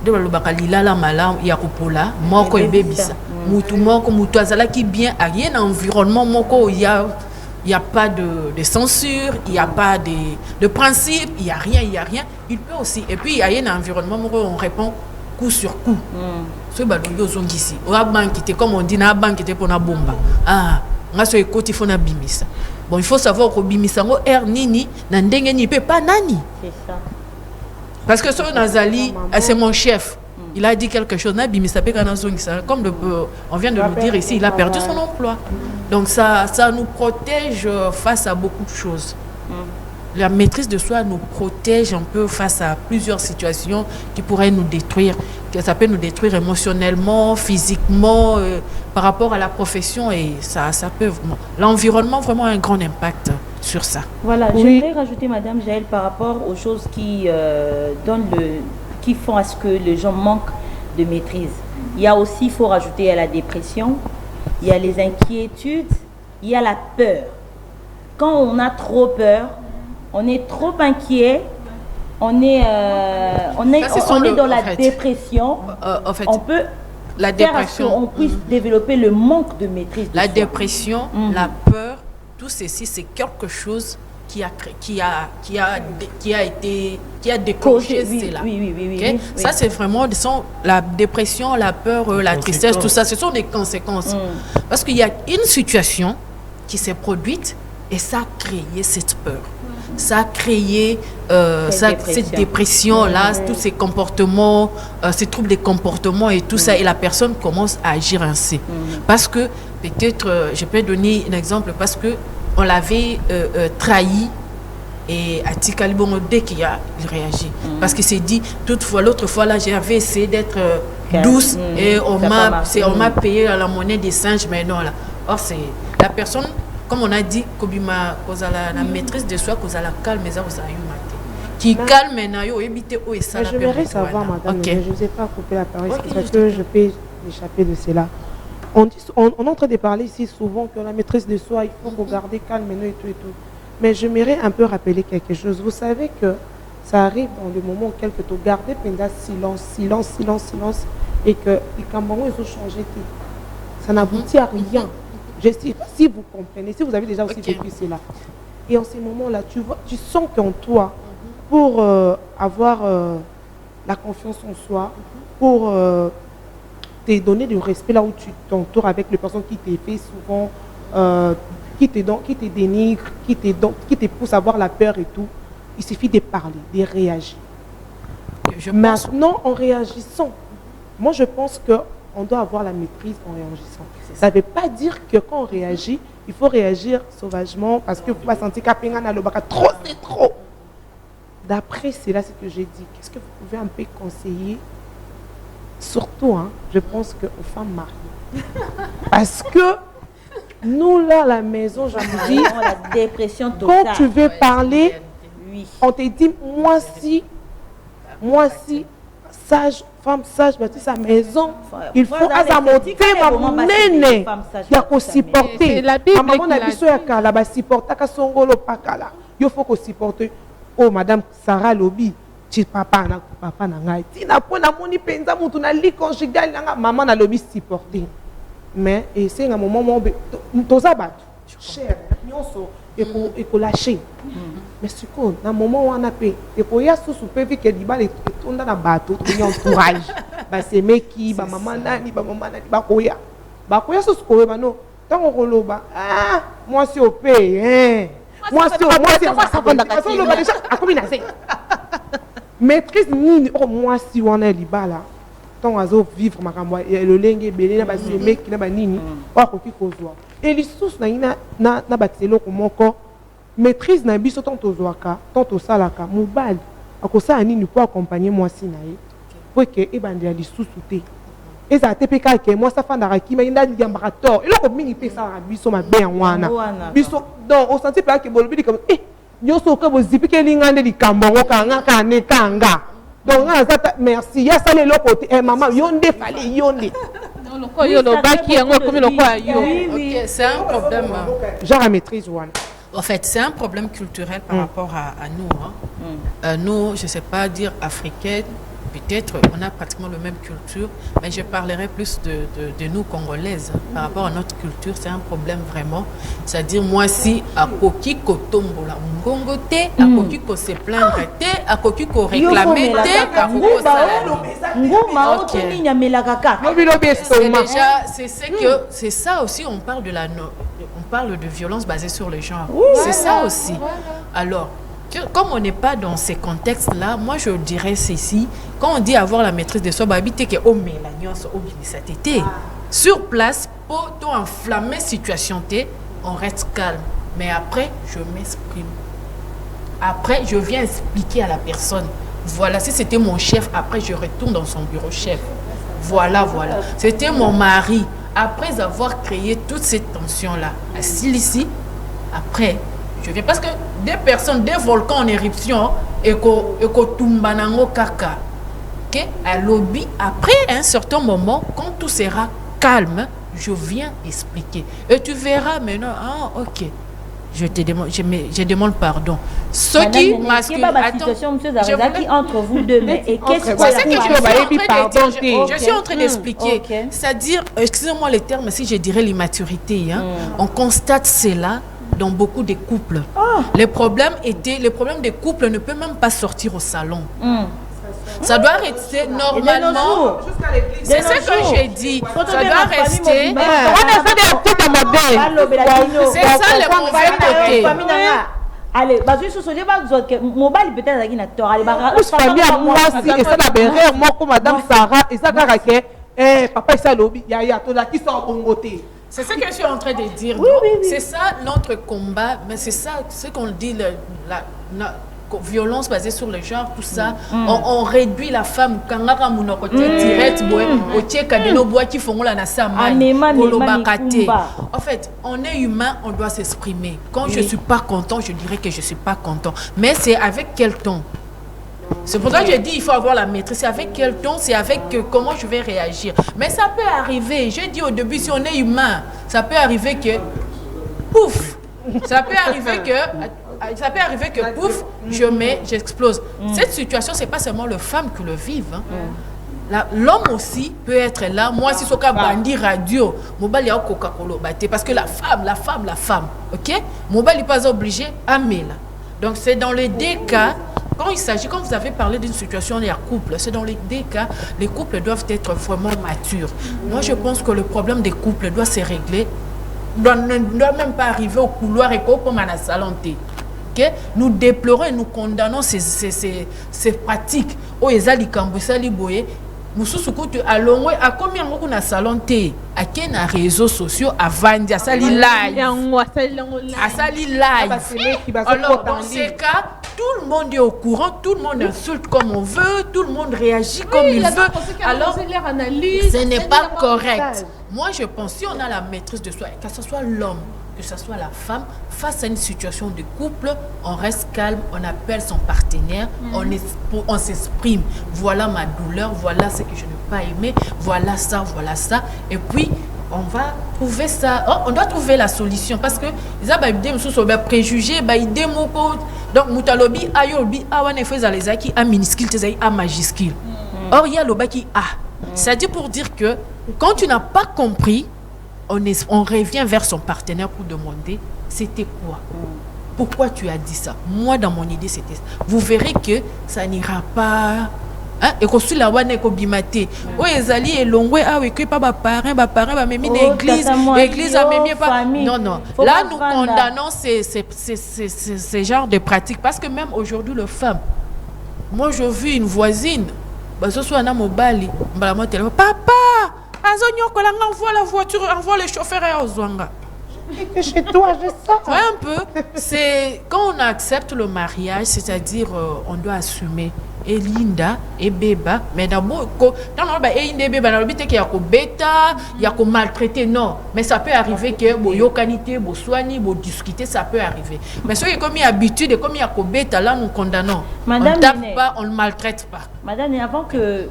de la mala yakupola moko ebebisa mutu moko mutu azala qui bien a rien environnement moko il y a pas de censure, il n'y a pas de principe, il y a rien. Il peut aussi. Et puis, il y a un environnement où on répond coup sur coup. C'est ici. Comme on dit, on a banquité pour la bombe. Bon, il faut savoir que bimisa ngo nini na ndenge ni peut pas nani. C'est ça. Parce que son Nazali, c'est mon chef. Il a dit quelque chose. Comme on vient de le dire ici, il a perdu son emploi. Donc ça nous protège face à beaucoup de choses. La maîtrise de soi nous protège un peu face à plusieurs situations qui pourraient nous détruire. Ça peut nous détruire émotionnellement, physiquement, par rapport à la profession. Et ça peut... L'environnement vraiment a un grand impact sur ça. Voilà, oui. Je voudrais rajouter, Madame Jaël, par rapport aux choses qui qui font à ce que les gens manquent de maîtrise. Il y a aussi, il faut rajouter, à la dépression, il y a les inquiétudes, il y a la peur. Quand on a trop peur, on est trop inquiet, on est dans la dépression. En fait, on peut la dépression, on puisse développer le manque de maîtrise de la soi. Dépression, la peur, tout ceci, c'est quelque chose qui a déclenché cela. Oui. Ça, c'est vraiment la dépression, la peur, la tristesse, tout ça, ce sont des conséquences. Parce qu'il y a une situation qui s'est produite et ça a créé cette peur. Ça a créé cette dépression-là, tous ces comportements, ces troubles des comportements et tout ça. Et la personne commence à agir ainsi. Parce que, peut-être, je peux donner un exemple, parce que on l'avait trahi et à Tikalibongo, dès qu'il réagit. Parce qu'il s'est dit, toutefois, l'autre fois, là, j'avais essayé d'être douce et on m'a payé à la monnaie des singes, mais non, là. Or, c'est la personne, comme on a dit, la maîtrise de soi, la calme, mais ça, vous avez qui calme, et ça. Je voudrais savoir, madame, mais je ne vous ai pas coupé la parole, parce que je peux échapper de cela. On est en train de parler ici souvent que la maîtrise de soi, il faut regarder calme et tout. Mais j'aimerais un peu rappeler quelque chose. Vous savez que ça arrive dans le moment où quelqu'un te garde pendant silence, et que les Camerounais ont changé. Ça n'aboutit à rien. Je sais pas si vous comprenez, si vous avez déjà aussi vécu cela. Et en ces moments-là, tu sens qu'en toi, pour avoir la confiance en soi, pour te donner du respect là où tu t'entoures avec les personnes qui t'ont fait souvent, qui te dénigrent, qui te poussent à avoir la peur et tout, il suffit de parler, de réagir. Maintenant, en réagissant, moi je pense qu'on doit avoir la maîtrise en réagissant. Ça ne veut pas dire que quand on réagit, il faut réagir sauvagement parce que vous va sentir que trop, c'est trop. D'après cela, c'est ce que j'ai dit. Qu'est-ce que vous pouvez un peu conseiller? Surtout, je pense qu'aux femmes mariées. Parce que nous, là, à la maison, je vous dis, la dépression totale. Quand tu veux parler, on te dit, moi si, sage, femme sage, bâtir sa maison, il faut azamonter ma nene, il y a supporter. La Bible il faut qu'on supporte. Oh, madame Sarah Lobi, papa na ngai. Tina pona moni penza mutu na li conjugal na maman na lobi supporter. Mais et c'est un moment où toza bat cher nyonso et ko lâcher. Mais ce qu'on na moment où on a payé et ko ya sous pe vi ke diba le tonda na bateau to entourage. Ba c'est meki ba maman nani ba koya sous ko ba no Tant on roloba, ah, moi c'est au pays, hein. Moi c'est au pays, moi déjà, à combien d'années? Maîtrise ni, oh, moi si on est liba là, tant on vivre ma cambo, le lingue, belé, na basi, mec, na banini, oh, koki kozwa. Et les sources na batelo comme encore, maîtrise na biso tant ozwaka, tant osalaka, mobile, akosa nini pour accompagner moi si nae, pour que ebandi ali sous-souté. Et ça a été que moi ça fait d'araki mais il a dit ambarator et là comme il fait ça biso ma bien wana biso donc on sentit pas que bolobi comme eh nyoso ko bozipi ke lingande di kambongo kanga kane kanga donc merci ya ça le côté eh maman yonde fallait yonde non le ko yo lo baki yango comme le ko yo OK, c'est un problème genre à maîtrise wana. En fait, c'est un problème culturel par rapport à nous hein. Nous, je sais pas dire africaines. Peut-être on a pratiquement la même culture, mais je parlerai plus de nous Congolaises. Hein. Par rapport à notre culture, c'est un problème vraiment. C'est-à-dire, moi, si à Koki Kotombo la Ngongote, à Koki Ko se plaindre, à Koki Ko réclamer, à Koki c'est ça aussi, on parle de violence basée sur le genre. C'est ça aussi. Alors, comme on n'est pas dans ces contextes-là, moi je dirais ceci, quand on dit avoir la maîtrise de soi, sur place, pour enflammer situation, on reste calme. Mais après, je m'exprime. Après, je viens expliquer à la personne. Voilà, si c'était mon chef, après je retourne dans son bureau chef. Voilà. C'était mon mari. Après avoir créé toute cette tension-là, assis ici, après... Je viens parce que des personnes, des volcans en éruption, et que tumbanango kaka, ok, à lobby. Après un certain moment, quand tout sera calme, je viens expliquer. Et tu verras maintenant, ah, ok, je demande pardon. Ce qui masculin, qui entre vous deux, mais et qu'est-ce que je suis en train d'expliquer. C'est-à-dire, excusez-moi les termes, si je dirais l'immaturité, hein, on constate cela. Dans beaucoup de couples. Les problèmes des couples ne peuvent même pas sortir au salon. Ça doit rester normalement. C'est ce que j'ai dit. Ça doit rester. C'est ça le mauvais côté. Allez, mobile peut-être avec une acteur. Allez, moi si et ça la berre moi comme madame Sarah et ça papa ça lobby ya to la qui sont en côté. C'est ce que je suis en train de dire. Oui. C'est ça notre combat, mais c'est ça ce qu'on dit, la violence basée sur le genre, tout ça. On réduit la femme. En fait, on est humain, on doit s'exprimer. Quand je ne suis pas content, je dirais que je ne suis pas content. Mais c'est avec quel ton? C'est pour ça que je dis il faut avoir la maîtrise. C'est avec quel ton, c'est avec comment je vais réagir. Mais ça peut arriver, j'ai dit au début, si on est humain, ça peut arriver que pouf, ça peut arriver que pouf, j'explose. Cette situation, c'est pas seulement les femmes qui le vivent. Hein. L'homme aussi peut être là. Moi, si c'est un bandit radio, mobile ya Coca-Cola, parce que la femme, ok, mobile n'est pas obligé à mettre. Donc c'est dans les deux cas. Quand il s'agit, quand vous avez parlé d'une situation il y a couple, c'est dans les deux cas, les couples doivent être vraiment matures. Moi, je pense que le problème des couples doit se régler, ne doit même pas arriver au couloir et comme à la salonté. Okay? Nous déplorons et nous condamnons ces pratiques. Oh, ils ont dit boye. Mususukutu alongwe a combien on a salonté à quel réseaux sociaux avant à sali live alors dans ces cas tout le monde est au courant, tout le monde insulte comme on veut, tout le monde réagit comme il veut. Alors ce n'est pas correct. Moi je pense si on a la maîtrise de soi, que ce soit l'homme, que ce soit la femme, face à une situation de couple, on reste calme, on appelle son partenaire, on s'exprime. Voilà ma douleur, voilà ce que je n'ai pas aimé, voilà ça, et puis on va trouver ça. Oh, on doit trouver la solution parce que les ababidés sont préjugés, donc mutalobi ayobi awane fait les aki a minuscule tes a majuscule. Or il y a le qui a. C'est-à-dire pour dire que quand tu n'as pas compris, on revient vers son partenaire pour demander c'était quoi, pourquoi tu as dit ça. Moi dans mon idée c'était ça. Vous verrez que ça n'ira pas et qu'on suit la wane et qu'on bimate. Oh, ezali et longwe ah oui que pas parrain même une église a même pas. Non. Là nous condamnons ces genres de pratiques parce que même aujourd'hui le femme. Moi j'ai vu une voisine. Ce soit un mobile. Papa, envoie la voiture, envoie le chauffeur à Ozwanga. Et chez toi, je sens. Ouais, un peu. C'est quand on accepte le mariage, c'est-à-dire on doit assumer. Et Linda, et Beba, mais d'abord, quand on va et Beba, on va qu'il y a qu'on bêta, il y a qu'on maltraiter, non. Mais ça peut arriver que bon yokanité, bon soigner, bon discuter, ça peut arriver. Mais ce qui est comme il y a habitude et comme il y a qu'on bêta, là nous condamnons. Madame on ne tape pas, on ne maltraite pas. Madame, avant que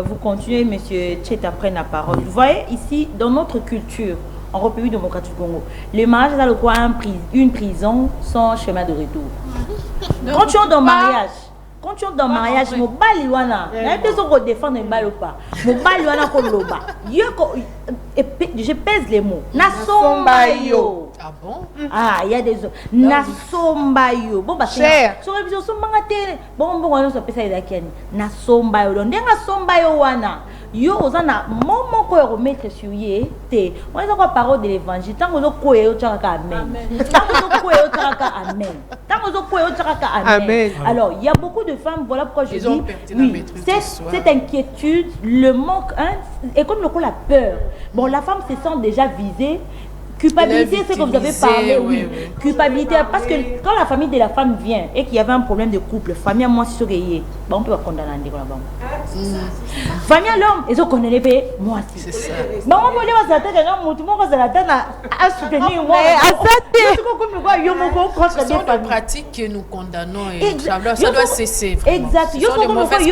vous continuez, Monsieur Tcheta prenne la parole, vous voyez ici dans notre culture. En République démocratique du Congo, le mariage est le quoi une prison sans chemin de retour. Quand tu es dans le mariage, mon baliwana, n'a pas besoin de défendre un bal ou pas. Mon baliwana comme l'oba. Je pèse les mots. Nasombayo. Ah bon? Ah, il y a des autres. Nasombayo. Bon bah cher. Sur les bisous mangate. Bon on se pèse avec la Nasombayo. Donc nasombayo wana. Yo ozana momo ko remettre sur yé té on est encore parole de l'évangile tant que ko yo tchaka amen tant que ko yo tchaka amen tant que ko yo tchaka amen. Alors il y a beaucoup de femmes, voilà pourquoi je dis oui, cette inquiétude, le manque et comme le coup la peur, bon la femme se sent déjà visée. Culpabilité, c'est que vous avez parlé, oui. Culpabilité, parce que quand la famille de la femme vient et qu'il y avait un problème de couple, famille à moi, c'est ce qu'il y a, on peut pas condamner là-bas. Famille à l'homme, ils ont condamné, moi aussi. C'est ça. Mais on peut dire que c'est un homme, tout le monde a la tête à soutenir moi. Ce sont des pratiques que nous condamnons et ça doit cesser. Exact. Il y a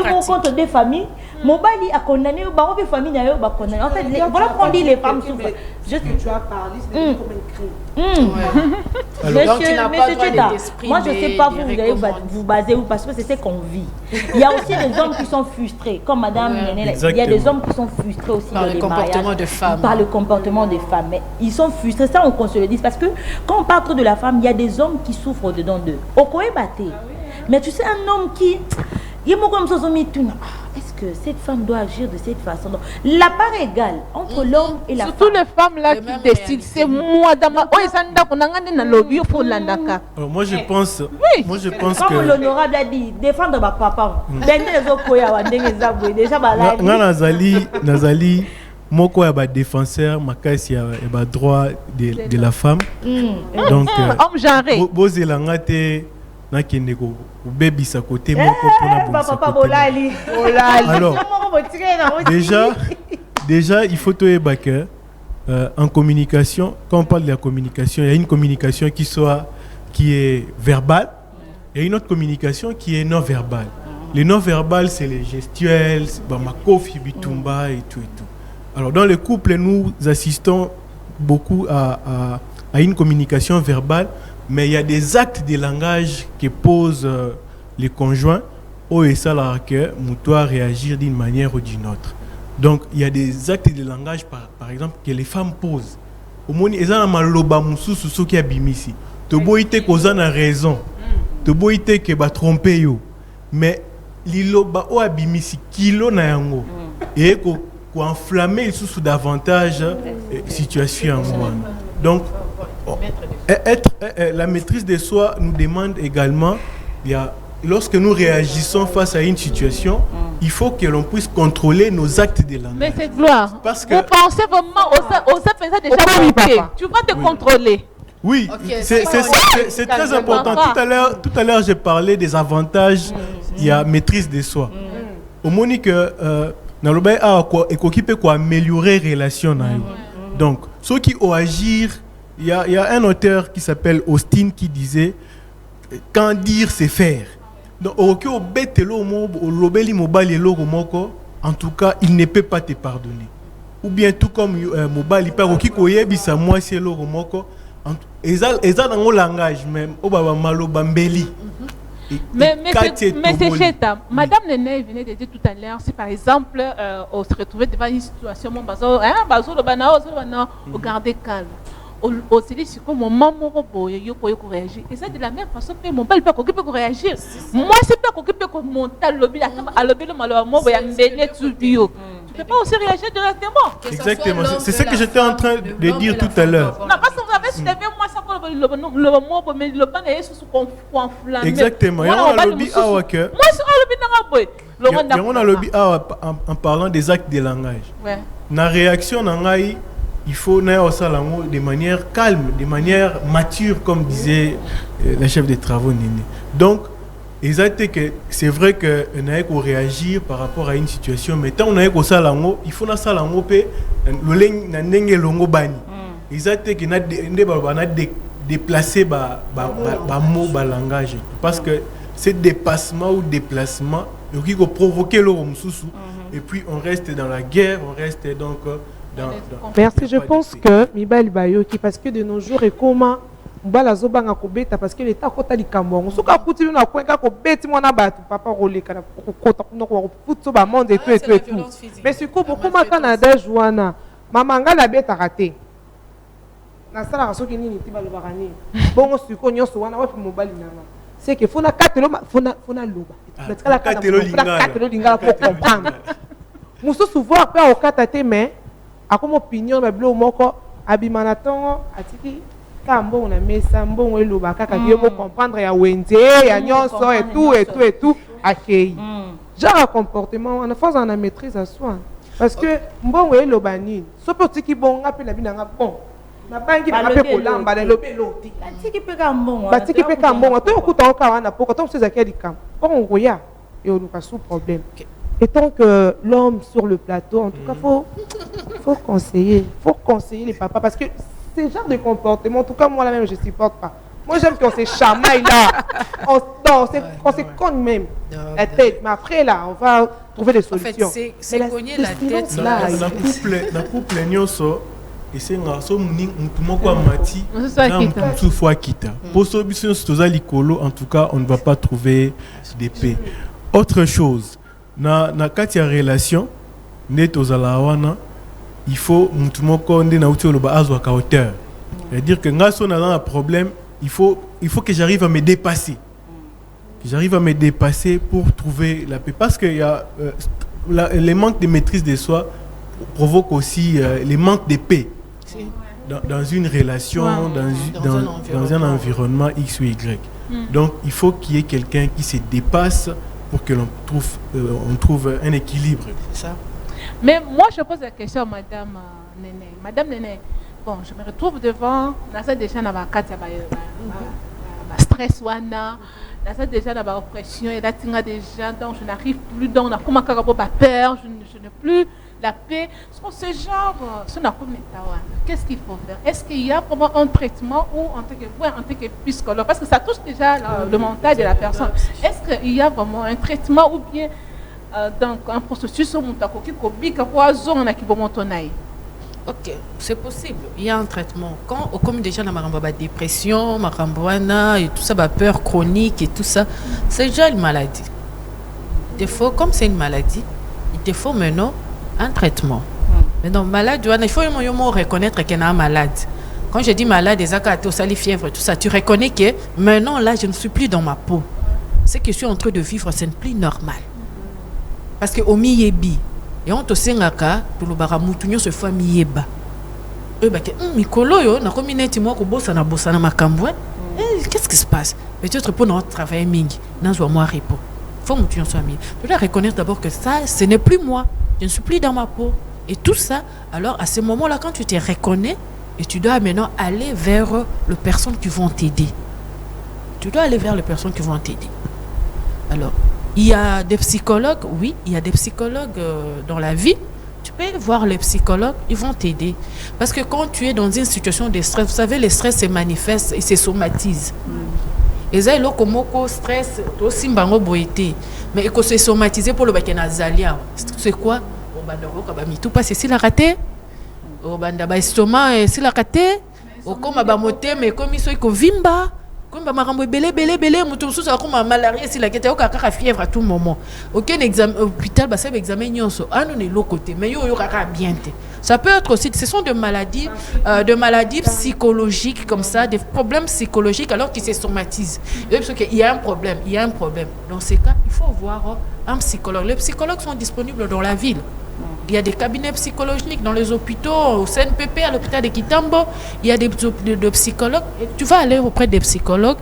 contre des familles. Mon bali a condamné, les familles a condamné. En fait, voilà pourquoi on dit les femmes souffrent. Ce que tu as parlé, c'est comme un crime. Monsieur Tcheta, moi je ne sais pas vous allez vous baser où parce que c'est ce qu'on vit. Il y a aussi des hommes qui sont frustrés, comme Madame Néné, il y a des hommes qui sont frustrés aussi par le comportement de femmes. Par le comportement des femmes. Mais ils sont frustrés, ça on se le dit parce que quand on parle trop de la femme, il y a des hommes qui souffrent dedans d'eux. Mais tu sais, un homme qui... Est-ce que cette femme doit agir de cette façon? La part égale entre l'homme et la femme. Surtout les femmes là qui décident. C'est moi d'abord. Moi je pense. Oui. Moi je pense comme que. Comme l'honorable a dit, défendre ma papa. Nazali. Moko ya défenseur, makasi ya droit de la femme. Donc. Homme genré. Bozelanga te. Bébé sa côté alors déjà il faut que en communication, quand on parle de la communication, il y a une communication qui est verbale et une autre communication qui est non verbale. Les non verbales c'est les gestuels, makofi bitumba et tout. Alors dans le couple nous assistons beaucoup à une communication verbale. Mais il y a des actes de langage que posent les conjoints et ça là que nous doit réagir d'une manière ou d'une autre. Donc il y a des actes de langage par exemple que les femmes posent. Au moins ils ont maloba mususu ce qui a bimisi. To boite cause na raison. To boite que ba tromper yo. Mais liloba o abimisi kilo na yango et ko enflammer sous davantage situation en moi. Donc la maîtrise de soi nous demande également, lorsque nous réagissons face à une situation, il faut que l'on puisse contrôler nos actes de langage. Mais c'est gloire. Parce que vous pensez vraiment aux déjà tu vas te contrôler. Oui, okay, c'est très important. Tout à l'heure, j'ai parlé des avantages. Il y a maîtrise de soi. Au moment que naloba peut améliorer les relations. Donc, ceux qui ont agir. Il y a un auteur qui s'appelle Austin qui disait quand dire c'est faire. Donc en tout cas il ne peut pas te pardonner. Ou bien tout comme Mobali par qui koyebisa moi c'est le romoko eza dans le langage même obaba maloba mbeli. Mais c'est Tcheta. Madame Néné venait de dire tout à l'heure, si par exemple on se retrouvait devant une situation, on garder calme. aussi dit comme moment moko yo pour réagir et ça de la même façon que mon père peut occuper pour réagir moi c'est pas occuper comme mental lobby à lobby le malheureusement boya mbele tout bio tu peux pas aussi réagir directement. Exactement, c'est ce que j'étais en train de dire tout à l'heure. Non, parce que vous avez soulevé moi ça pour le mot mais le ban est sous enflammé. Exactement, il y a un lobby moi sur lobby on a lobby en parlant des actes de langage. Ouais. La réaction nangai il faut de manière calme, de manière mature, comme disait la chef des travaux Nini. Donc, c'est vrai que on a qu'à réagir par rapport à une situation, mais tant on a qu'au salango, il faut na salango pe le na ndenge longo bani. Exact que na déplacer ba mot ba langage parce que c'est dépassement ou déplacement qui peut provoquer le mususu et puis on reste dans la guerre, on reste donc Merci, je pense que Mibali Bayoki, parce que de nos jours, et comment Mbala Zobanga Kobeta, parce que l'État Kota Likambon, ce qu'a coûté une akouenka Kobeti, mon abat, papa Rolé, Kota, Puto, Bamond et tout et tout et tout. Mais c'est quoi, beaucoup ma Canada, Joana, Mamanga la bête a raté. Na sala raso qui ni tiba le barani. Bon, c'est qu'on y a souvent, on va mobile nana. C'est que faut na katelo, faut na loba. Mais la katelo lingala pour comprendre. Mousso souvent après au katate mais a comme opinion ba blo moko abimana tongo atiki kambo na mesa mbongo eloba kaka biyo pour comprendre ya wende ya nyonso et tout accueilli. Genre comportement on a force en maîtrise à soi parce que mbongo eloba nini so pe tiki bonga pe na binanga bon na bangi na pe kolamba na lobe loti tiki pe ka mbongo batiki pe ka mbongo to okuta okawana poko to seza kia dikam on roya et on pas sous problème. Et tant que l'homme sur le plateau, en tout cas, faut conseiller les papas parce que ce genre de comportement, en tout cas, moi, là-même, je ne supporte pas. Moi, j'aime qu'on se chamaille là, on se cogne même la tête. Mais après, là, on va trouver des solutions. En fait, c'est cogner la tête. Dans le couple, et c'est un garçon qui a mati, tout fois quitte. Pour ce en tout cas, on ne va pas trouver d'épée. Autre chose. Na kati ya relation neto zalawana il faut mutumoko nde na uti oloba azwa ka hauteur. C'est-à-dire que ngaso na un problème, il faut que j'arrive à me dépasser. Que j'arrive à me dépasser pour trouver la paix parce que il y a les manques de maîtrise de soi provoquent aussi les manques de paix. Dans une relation, dans un environnement X ou Y. Donc il faut qu'il y ait quelqu'un qui se dépasse pour que l'on trouve un équilibre. C'est ça. Mais moi, je pose la question à Madame Néné. Madame Néné, bon, je me retrouve devant, dans déjà dans ma stress, dans déjà dans ma oppression, et là, déjà, donc je n'arrive plus, donc on a comme un peur, je n'ai plus la paix. Ce genre, qu'est-ce qu'il faut faire? Est-ce qu'il y a vraiment un traitement ou en tant que psychologue? Parce que ça touche déjà le mental de la personne. Est-ce qu'il y a vraiment un traitement ou bien donc un processus où on a qui Ok, c'est possible. Il y a un traitement. Comme déjà dans ma dépression, ma et tout ça, ma peur chronique et tout ça, c'est déjà une maladie. Il faut, comme c'est une maladie, il faut maintenant un traitement. Mais donc, malade, il faut reconnaître qu'il y a un malade. Quand je dis malade, des actes au fièvre, tout ça, tu reconnais que maintenant, là, je ne suis plus dans ma peau. Ce que je suis en train de vivre, ce n'est plus normal. Parce que au miyebi, et on te sengaka, tout le baramutunyo se fait miyeba. Mikolo yo, na komi neti moi ko bossa na makambo. Qu'est-ce qui se passe? Peut-être pour notre travail mingi, dans un mois repos. Faut mutunyo soit mi. Tu dois reconnaître d'abord que ça, ce n'est plus moi. Je ne suis plus dans ma peau. Et tout ça, alors à ce moment-là, quand tu te reconnais, et tu dois maintenant aller vers les personnes qui vont t'aider. Tu dois aller vers les personnes qui vont t'aider. Alors, il y a des psychologues, oui, il y a des psychologues dans la vie. Tu peux voir les psychologues, ils vont t'aider. Parce que quand tu es dans une situation de stress, vous savez, le stress se manifeste et se somatise. Et ça, il y a stress, aussi mais il faut se somatiser pour le bakenazalia. C'est quoi? Tout passe s'il a raté. Au banda ba estomac s'il a raté. Au comme abamote mais comme il soit vimba. Comme marambo belé mutu mususu akoma malaria si la kete o kaka fièvre à tout moment. Aucun examen hôpital ba sebe examen nyonso anu ne lokote mais yo kaka bien te. Ça peut être aussi ce sont des maladies psychologiques comme ça, des problèmes psychologiques alors qu'ils se somatisent. Parce qu'il y a un problème. Dans ces cas, il faut voir un psychologue. Les psychologues sont disponibles dans la ville. Il y a des cabinets psychologiques dans les hôpitaux, au CNPP, à l'hôpital de Kitambo. Il y a des psychologues. Et tu vas aller auprès des psychologues.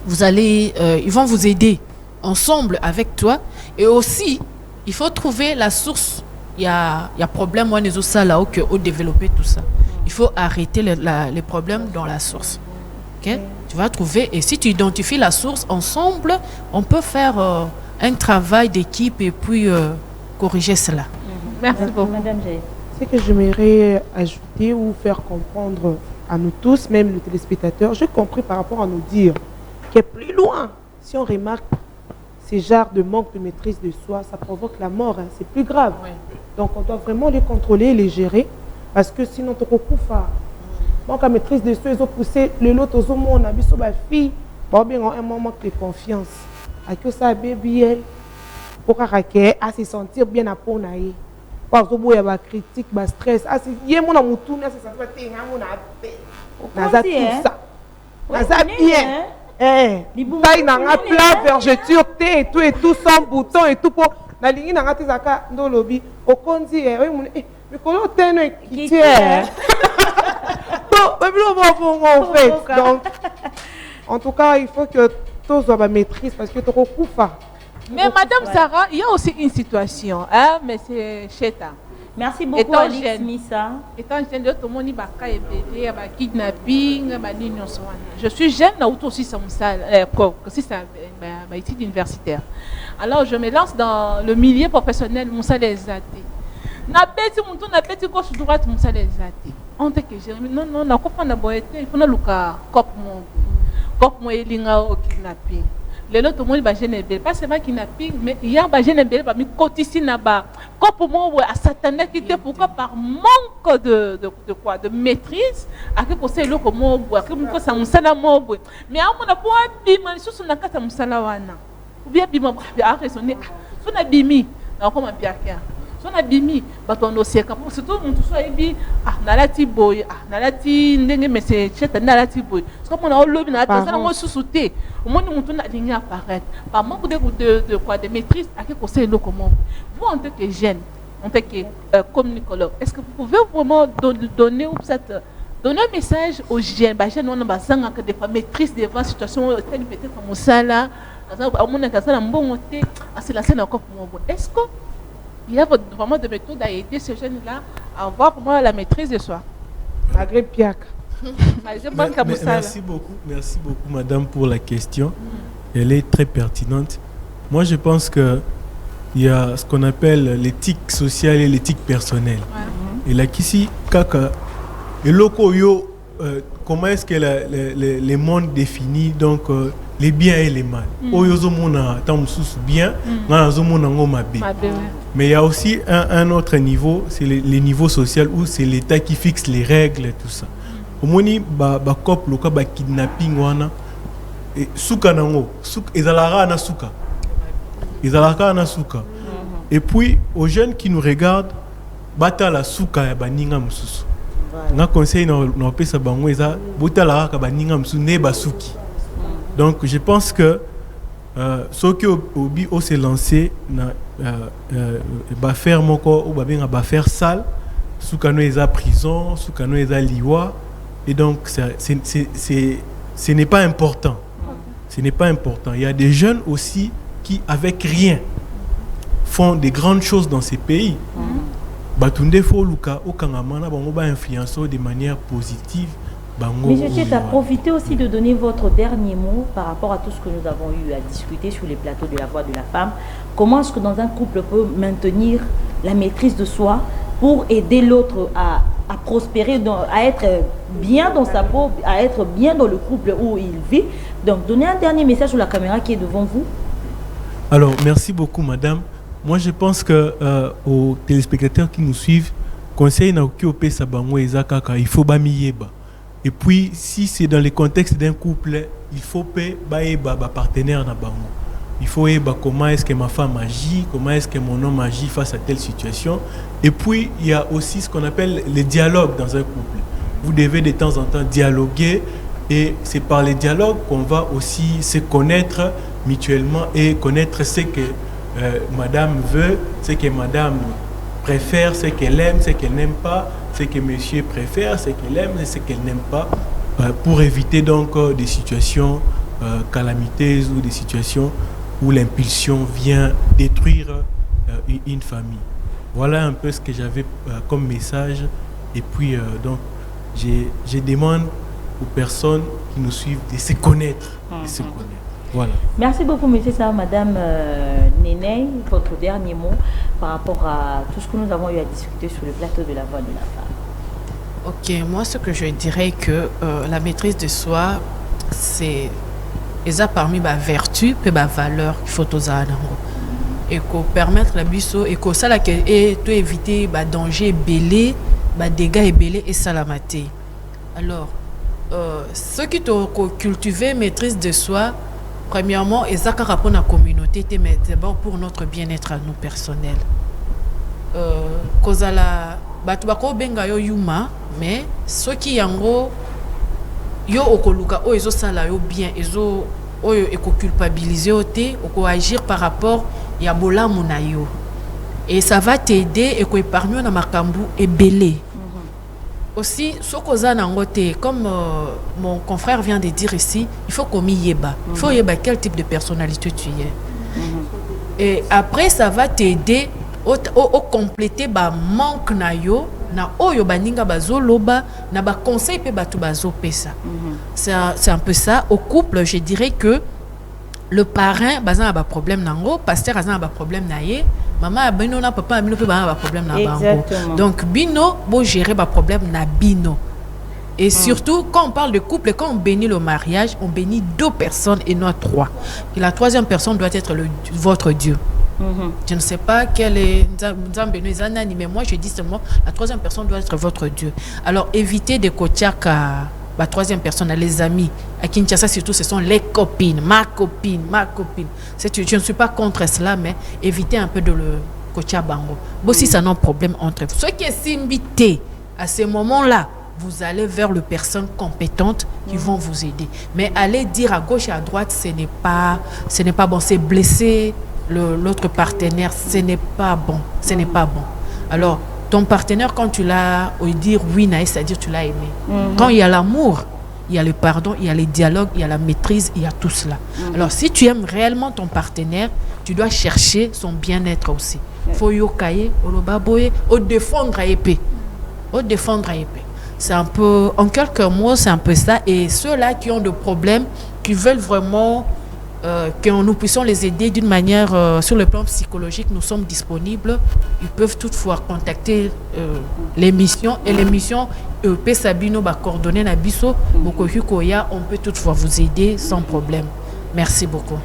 Ils vont vous aider ensemble avec toi. Et aussi, il faut trouver la source. Il y a problème, on est au salaire que au développer tout ça. Il faut arrêter les problèmes dans la source. Okay? Tu vas trouver, et si tu identifies la source ensemble, on peut faire un travail d'équipe et puis corriger cela. Merci beaucoup. Madame Jay. Ce que j'aimerais ajouter ou faire comprendre à nous tous, même les téléspectateurs, j'ai compris par rapport à nous dire qu'il est plus loin. Si on remarque ces genres de manque de maîtrise de soi, ça provoque la mort, hein, c'est plus grave. Oui. Donc on doit vraiment les contrôler, les gérer, parce que sinon tu recouvres. Donc la maîtrise de soi, ils ont poussé le lot aux hommes, on a vu sur ma fille, bon bien un moment de confiance. À que ça bébé elle, pour qu'elle à se sentir bien à peau naïe. Parce que il y a des critiques, des stress. Ah si il y a mon amour tout, ça ça fait t'es mon appel. Naza tout ça. Naza bien. Taille dans un plat vergeture thé et tout sans bouton et tout pour na lingi na ngati zaka ndo lobby okonzi oui mon mais comment t'es qui tient en fait. Donc en tout cas il faut que tous soient maîtrise parce que tu recouvres. Mais Madame Sarah, il y a aussi une situation, hein, mais c'est Cheta. Merci beaucoup, Alice Missa. Étant jeune, tout le monde est kidnapping, je suis jeune, là où aussi ça c'est un étude universitaire. Alors je me lance dans le milieu professionnel, Moussa les athées. Na bête mon na bête gauche droite Moussa les athées. On te que non na ko na boyete, il faut na luka cop mon elinga au kidnapping. Les autres monde ba jeune belle pas seulement kidnapping mais il y a ba jeune belle ba mi kotisi na ba cop mon à satané qui était pourquoi par manque de quoi de maîtrise à que conseil le comment boire que mon ça musala mo mais à mon po bima susu na kata musala wana ou bien bima a raisonner so na bimi na comment bien faire so na bimi bato no seka pour surtout mon tout so ebi nalati boy nalati ndenge mais c'est cheta nalati boy so comme on a lobby na ça na mo susuté au monde mon tout na ligne apparaître par manque de quoi de maîtrise à que conseil le comment vous en tant que jeune en tant que communicologue est-ce que vous pouvez vraiment donner un message aux jeunes bah jeunes on a besoin que des fois maîtrise devant situation telle peut-être comme ça là au monde que ça na bon côté à se lancer encore pour est-ce que il y a vraiment des méthodes à aider ces jeunes-là à avoir vraiment la maîtrise de soi. Malgré Piac. Merci beaucoup, madame, pour la question. Elle est très pertinente. Moi, je pense qu'il y a ce qu'on appelle l'éthique sociale et l'éthique personnelle. Et là, ici, kaka, et loko yo, comment est-ce que les mondes définissent donc les biens et les mal. Bien, mais il y a aussi un autre niveau, c'est les niveaux sociaux où c'est l'État qui fixe les règles et tout ça. Au moni ba cop loka ba kidnapping wana et suka nango ezalaka na suka. Et puis aux jeunes qui nous regardent bata la suka ya baninga mususu. Na conseil na pesa bango eza botala ka baninga mususu ne basuki. Donc je pense que ceux qui ont se lancé va faire mon corps ou va faire sale, sous cano est à prison, sous cano est à liwa, et donc ce n'est pas important. Ce n'est pas important. Il y a des jeunes aussi qui avec rien font des grandes choses dans ces pays. Batunde fo luka o kangamana bango ba influencer de manière positive. Mais je t'ai profité aussi de donner votre dernier mot par rapport à tout ce que nous avons eu à discuter sur les plateaux de la Voix de la Femme. Comment est-ce que dans un couple peut maintenir la maîtrise de soi pour aider l'autre à prospérer, à être bien dans sa peau, à être bien dans le couple où il vit. Donc, donnez un dernier message sur la caméra qui est devant vous. Alors, merci beaucoup, madame. Moi, je pense que aux téléspectateurs qui nous suivent, conseil na il faut bamiyeba. Et puis, si c'est dans le contexte d'un couple, il faut partenaire na bango. Il faut savoir comment est-ce que ma femme agit, comment est-ce que mon homme agit face à telle situation. Et puis, il y a aussi ce qu'on appelle le dialogue dans un couple. Vous devez de temps en temps dialoguer et c'est par le dialogue qu'on va aussi se connaître mutuellement et connaître ce que madame veut, ce que madame préfère, ce qu'elle aime, ce qu'elle n'aime pas, ce que monsieur préfère, ce qu'elle aime et ce qu'elle n'aime pas, pour éviter donc des situations calamiteuses ou des situations où l'impulsion vient détruire une famille. Voilà un peu ce que j'avais comme message. Et puis, donc, je demande aux personnes qui nous suivent de se connaître. De se connaître. Voilà. Merci beaucoup, monsieur Sarr. Madame Néné, votre dernier mot par rapport à tout ce que nous avons eu à discuter sur le plateau de la Voix de la Femme. Ok, moi, ce que je dirais que la maîtrise de soi, c'est... Eza parmi ma vertu et ma valeur qu'il faut aux et qu'on permettre la biso et qu'on ça et tout éviter bah danger belé bah dégâts et belé et salamate. Alors ceux qui t'ont cultivé maîtrise de soi, premièrement eza ka rapport na communauté te mais d'abord pour notre bien-être à nous personnel. Kozala batu bako benga yo yuma mais ceux qui yango yo okoluka o ezo sala yo bien ezo oyo eko culpabiliser ote oko agir par rapport ya bolamu na yo et ça va t'aider eko épargner na makambu ebelé. Aussi sokoza na ngote comme mon confrère vient de dire ici, il faut qu'on yeba. Il faut yeba quel type de personnalité tu es. Et après ça va t'aider au compléter ba manque na yo na oyo baninga bazoloba na ba conseil pe batu bazopesa. C'est un peu ça au couple, je dirais que le parrain bazana ba problème nango, pasteur azana ba problème na ye, maman bino na papa bino pe ba problème na bango. Donc bino bo gérer ba problème na bino. Et surtout, quand on parle de couple, quand on bénit le mariage, on bénit 2 personnes et non 3. Et la 3e personne doit être votre Dieu. Je ne sais pas quel est mais moi je dis seulement la 3e personne doit être votre Dieu. Alors évitez de coacher la 3e personne, les amis. À Kinshasa surtout, ce sont les copines, ma copine. Je ne suis pas contre cela, mais évitez un peu de le coacher bango. Bon, si ça n'a pas de problème entre vous. Ceux qui sont invités à ce moment-là, vous allez vers les personnes compétentes qui vont vous aider. Mais aller dire à gauche et à droite, ce n'est pas bon, c'est blesser l'autre partenaire, ce n'est pas bon. Alors, ton partenaire, quand tu l'as dire oui, c'est-à-dire tu l'as aimé. Quand il y a l'amour, il y a le pardon, il y a le dialogue, il y a la maîtrise, il y a tout cela. Alors, si tu aimes réellement ton partenaire, tu dois chercher son bien-être aussi. Faut yokaye, olobaboye, au défendre à épée. C'est un peu, en quelques mots, c'est un peu ça. Et ceux-là qui ont des problèmes, qui veulent vraiment que nous puissions les aider d'une manière sur le plan psychologique, nous sommes disponibles. Ils peuvent toutefois contacter l'émission et l'émission Pesabino va coordonner na biso Mokohukoya, on peut toutefois vous aider sans problème. Merci beaucoup.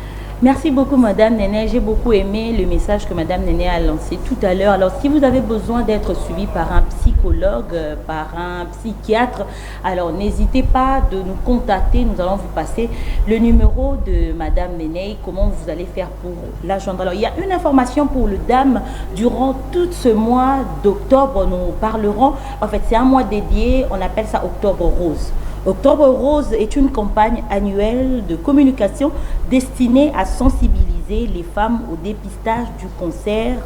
Merci beaucoup, Madame Néné. J'ai beaucoup aimé le message que Madame Néné a lancé tout à l'heure. Alors, si vous avez besoin d'être suivi par un psychologue, par un psychiatre, alors n'hésitez pas de nous contacter. Nous allons vous passer le numéro de Madame Néné. Comment vous allez faire pour la joindre. Alors, il y a une information pour le dame. Durant tout ce mois d'octobre, nous parlerons. En fait, c'est un mois dédié. On appelle ça Octobre Rose. Octobre Rose est une campagne annuelle de communication destinée à sensibiliser les femmes au dépistage du cancer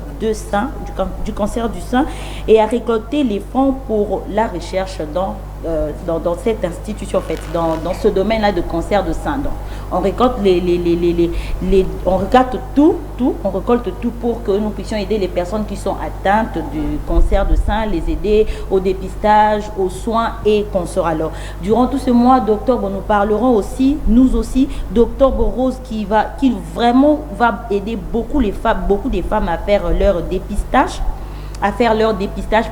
du cancer du sein et à récolter les fonds pour la recherche dans cette institution, en fait, dans ce domaine-là de cancer de sein. Donc, on récolte on récolte tout pour que nous puissions aider les personnes qui sont atteintes du cancer de sein, les aider au dépistage, aux soins et consorts. Alors, durant tout ce mois d'octobre, nous parlerons aussi, d'Octobre Rose qui vraiment va aider beaucoup des femmes à faire leur dépistage.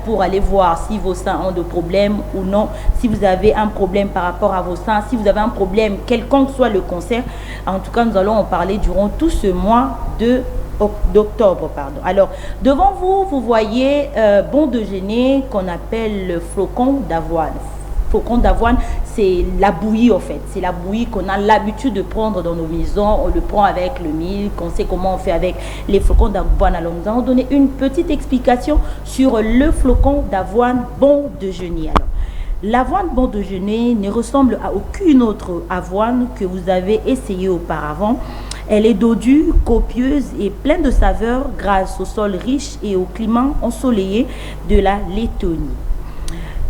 Pour aller voir si vos seins ont des problèmes ou non, si vous avez un problème par rapport à vos seins, si vous avez un problème, quelconque soit le cancer. En tout cas, nous allons en parler durant tout ce mois d'octobre. Alors, devant vous, vous voyez bon déjeuner qu'on appelle le flocon d'avoine. flocons d'avoine, c'est la bouillie en fait. C'est la bouillie qu'on a l'habitude de prendre dans nos maisons. On le prend avec le milk, on sait comment on fait avec les flocons d'avoine. Alors nous allons donner une petite explication sur le flocon d'avoine bon déjeuner. Alors, l'avoine bon déjeuner ne ressemble à aucune autre avoine que vous avez essayé auparavant. Elle est dodue, copieuse et pleine de saveurs grâce au sol riche et au climat ensoleillé de la Lettonie.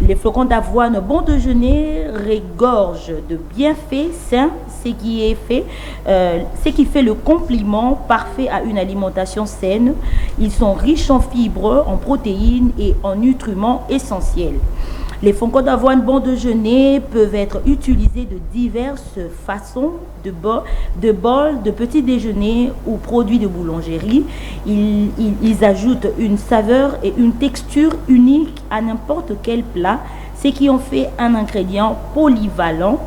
Les flocons d'avoine bon déjeuner regorgent de bienfaits sains, ce qui fait le complément parfait à une alimentation saine. Ils sont riches en fibres, en protéines et en nutriments essentiels. Les flocons d'avoine bon déjeuner peuvent être utilisés de diverses façons, de bol, de petit déjeuner ou produits de boulangerie. Ils ajoutent une saveur et une texture unique à n'importe quel plat, ce qui en fait un ingrédient polyvalent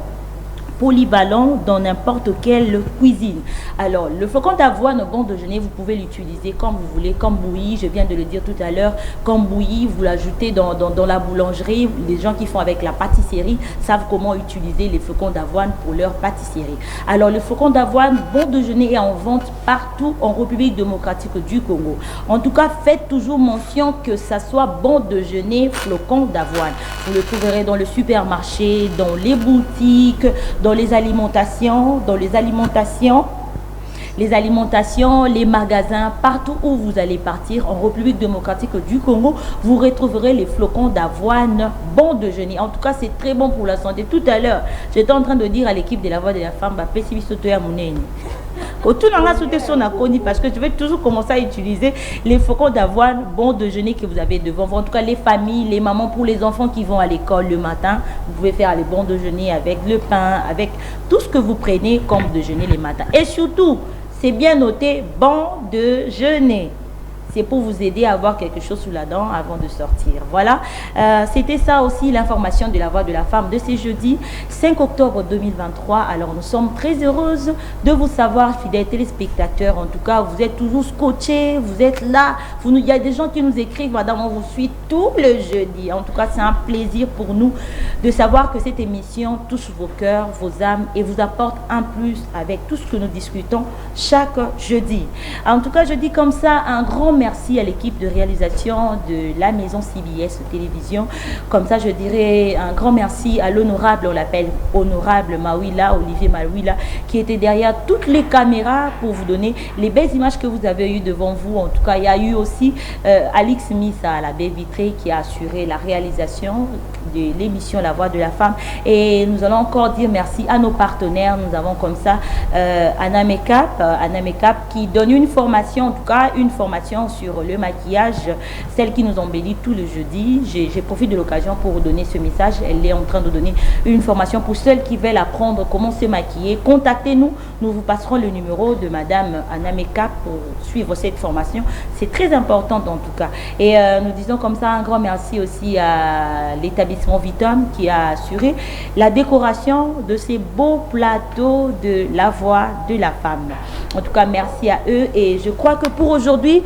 dans n'importe quelle cuisine. Alors, le flocon d'avoine bon déjeuner, vous pouvez l'utiliser comme vous voulez, comme bouilli, je viens de le dire tout à l'heure, comme bouilli, vous l'ajoutez dans la boulangerie. Les gens qui font avec la pâtisserie savent comment utiliser les flocons d'avoine pour leur pâtisserie. Alors, le flocon d'avoine bon déjeuner est en vente partout en République démocratique du Congo. En tout cas, faites toujours mention que ça soit bon déjeuner flocon d'avoine. Vous le trouverez dans le supermarché, dans les boutiques, dans les alimentations, les magasins, partout où vous allez partir en République démocratique du Congo, vous retrouverez les flocons d'avoine bon déjeuner. En tout cas, c'est très bon pour la santé. Tout à l'heure, j'étais en train de dire à l'équipe de la voix de la femme, parce que je vais toujours commencer à utiliser les flocons d'avoine bon déjeuner que vous avez devant vous. En tout cas, les familles, les mamans, pour les enfants qui vont à l'école le matin, vous pouvez faire les bons déjeuners avec le pain, avec tout ce que vous prenez comme déjeuner les matins. Et surtout, c'est bien noté bon déjeuner. C'est pour vous aider à avoir quelque chose sous la dent avant de sortir. Voilà, c'était ça aussi l'information de la voix de la femme de ce jeudi 5 octobre 2023. Alors nous sommes très heureuses de vous savoir, fidèles téléspectateurs. En tout cas, vous êtes toujours scotchés, vous êtes là. Il y a des gens qui nous écrivent, madame, on vous suit tout le jeudi. En tout cas, c'est un plaisir pour nous de savoir que cette émission touche vos cœurs, vos âmes et vous apporte un plus avec tout ce que nous discutons chaque jeudi. En tout cas, je dis comme ça un grand merci à l'équipe de réalisation de la maison CBS Télévision. Comme ça, je dirais un grand merci à l'honorable, on l'appelle honorable Olivier Mawila, qui était derrière toutes les caméras pour vous donner les belles images que vous avez eues devant vous. En tout cas, il y a eu aussi Alix Missa à la baie vitrée qui a assuré la réalisation de l'émission La Voix de la Femme. Et nous allons encore dire merci à nos partenaires. Nous avons comme ça Anna Makeup qui donne une formation, en tout cas une formation sur le maquillage, celle qui nous embellit tout le jeudi. J'ai profité de l'occasion pour vous donner ce message. Elle est en train de donner une formation pour celles qui veulent apprendre comment se maquiller. Contactez-nous, nous vous passerons le numéro de madame Anna Makeup pour suivre cette formation. C'est très important en tout cas. Et nous disons comme ça un grand merci aussi à l'établissement Vitom qui a assuré la décoration de ces beaux plateaux de La Voix de la Femme. En tout cas, merci à eux et je crois que pour aujourd'hui,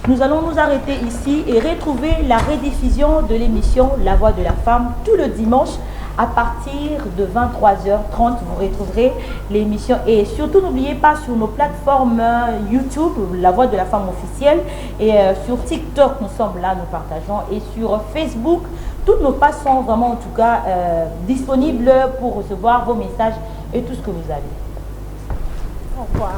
nous allons nous arrêter ici et retrouver la rediffusion de l'émission La Voix de la Femme tout le dimanche à partir de 23h30. Vous retrouverez l'émission et surtout n'oubliez pas sur nos plateformes YouTube, La Voix de la Femme officielle, et sur TikTok, nous sommes là, nous partageons, et sur Facebook, toutes nos pages sont vraiment en tout cas disponibles pour recevoir vos messages et tout ce que vous avez. Au revoir.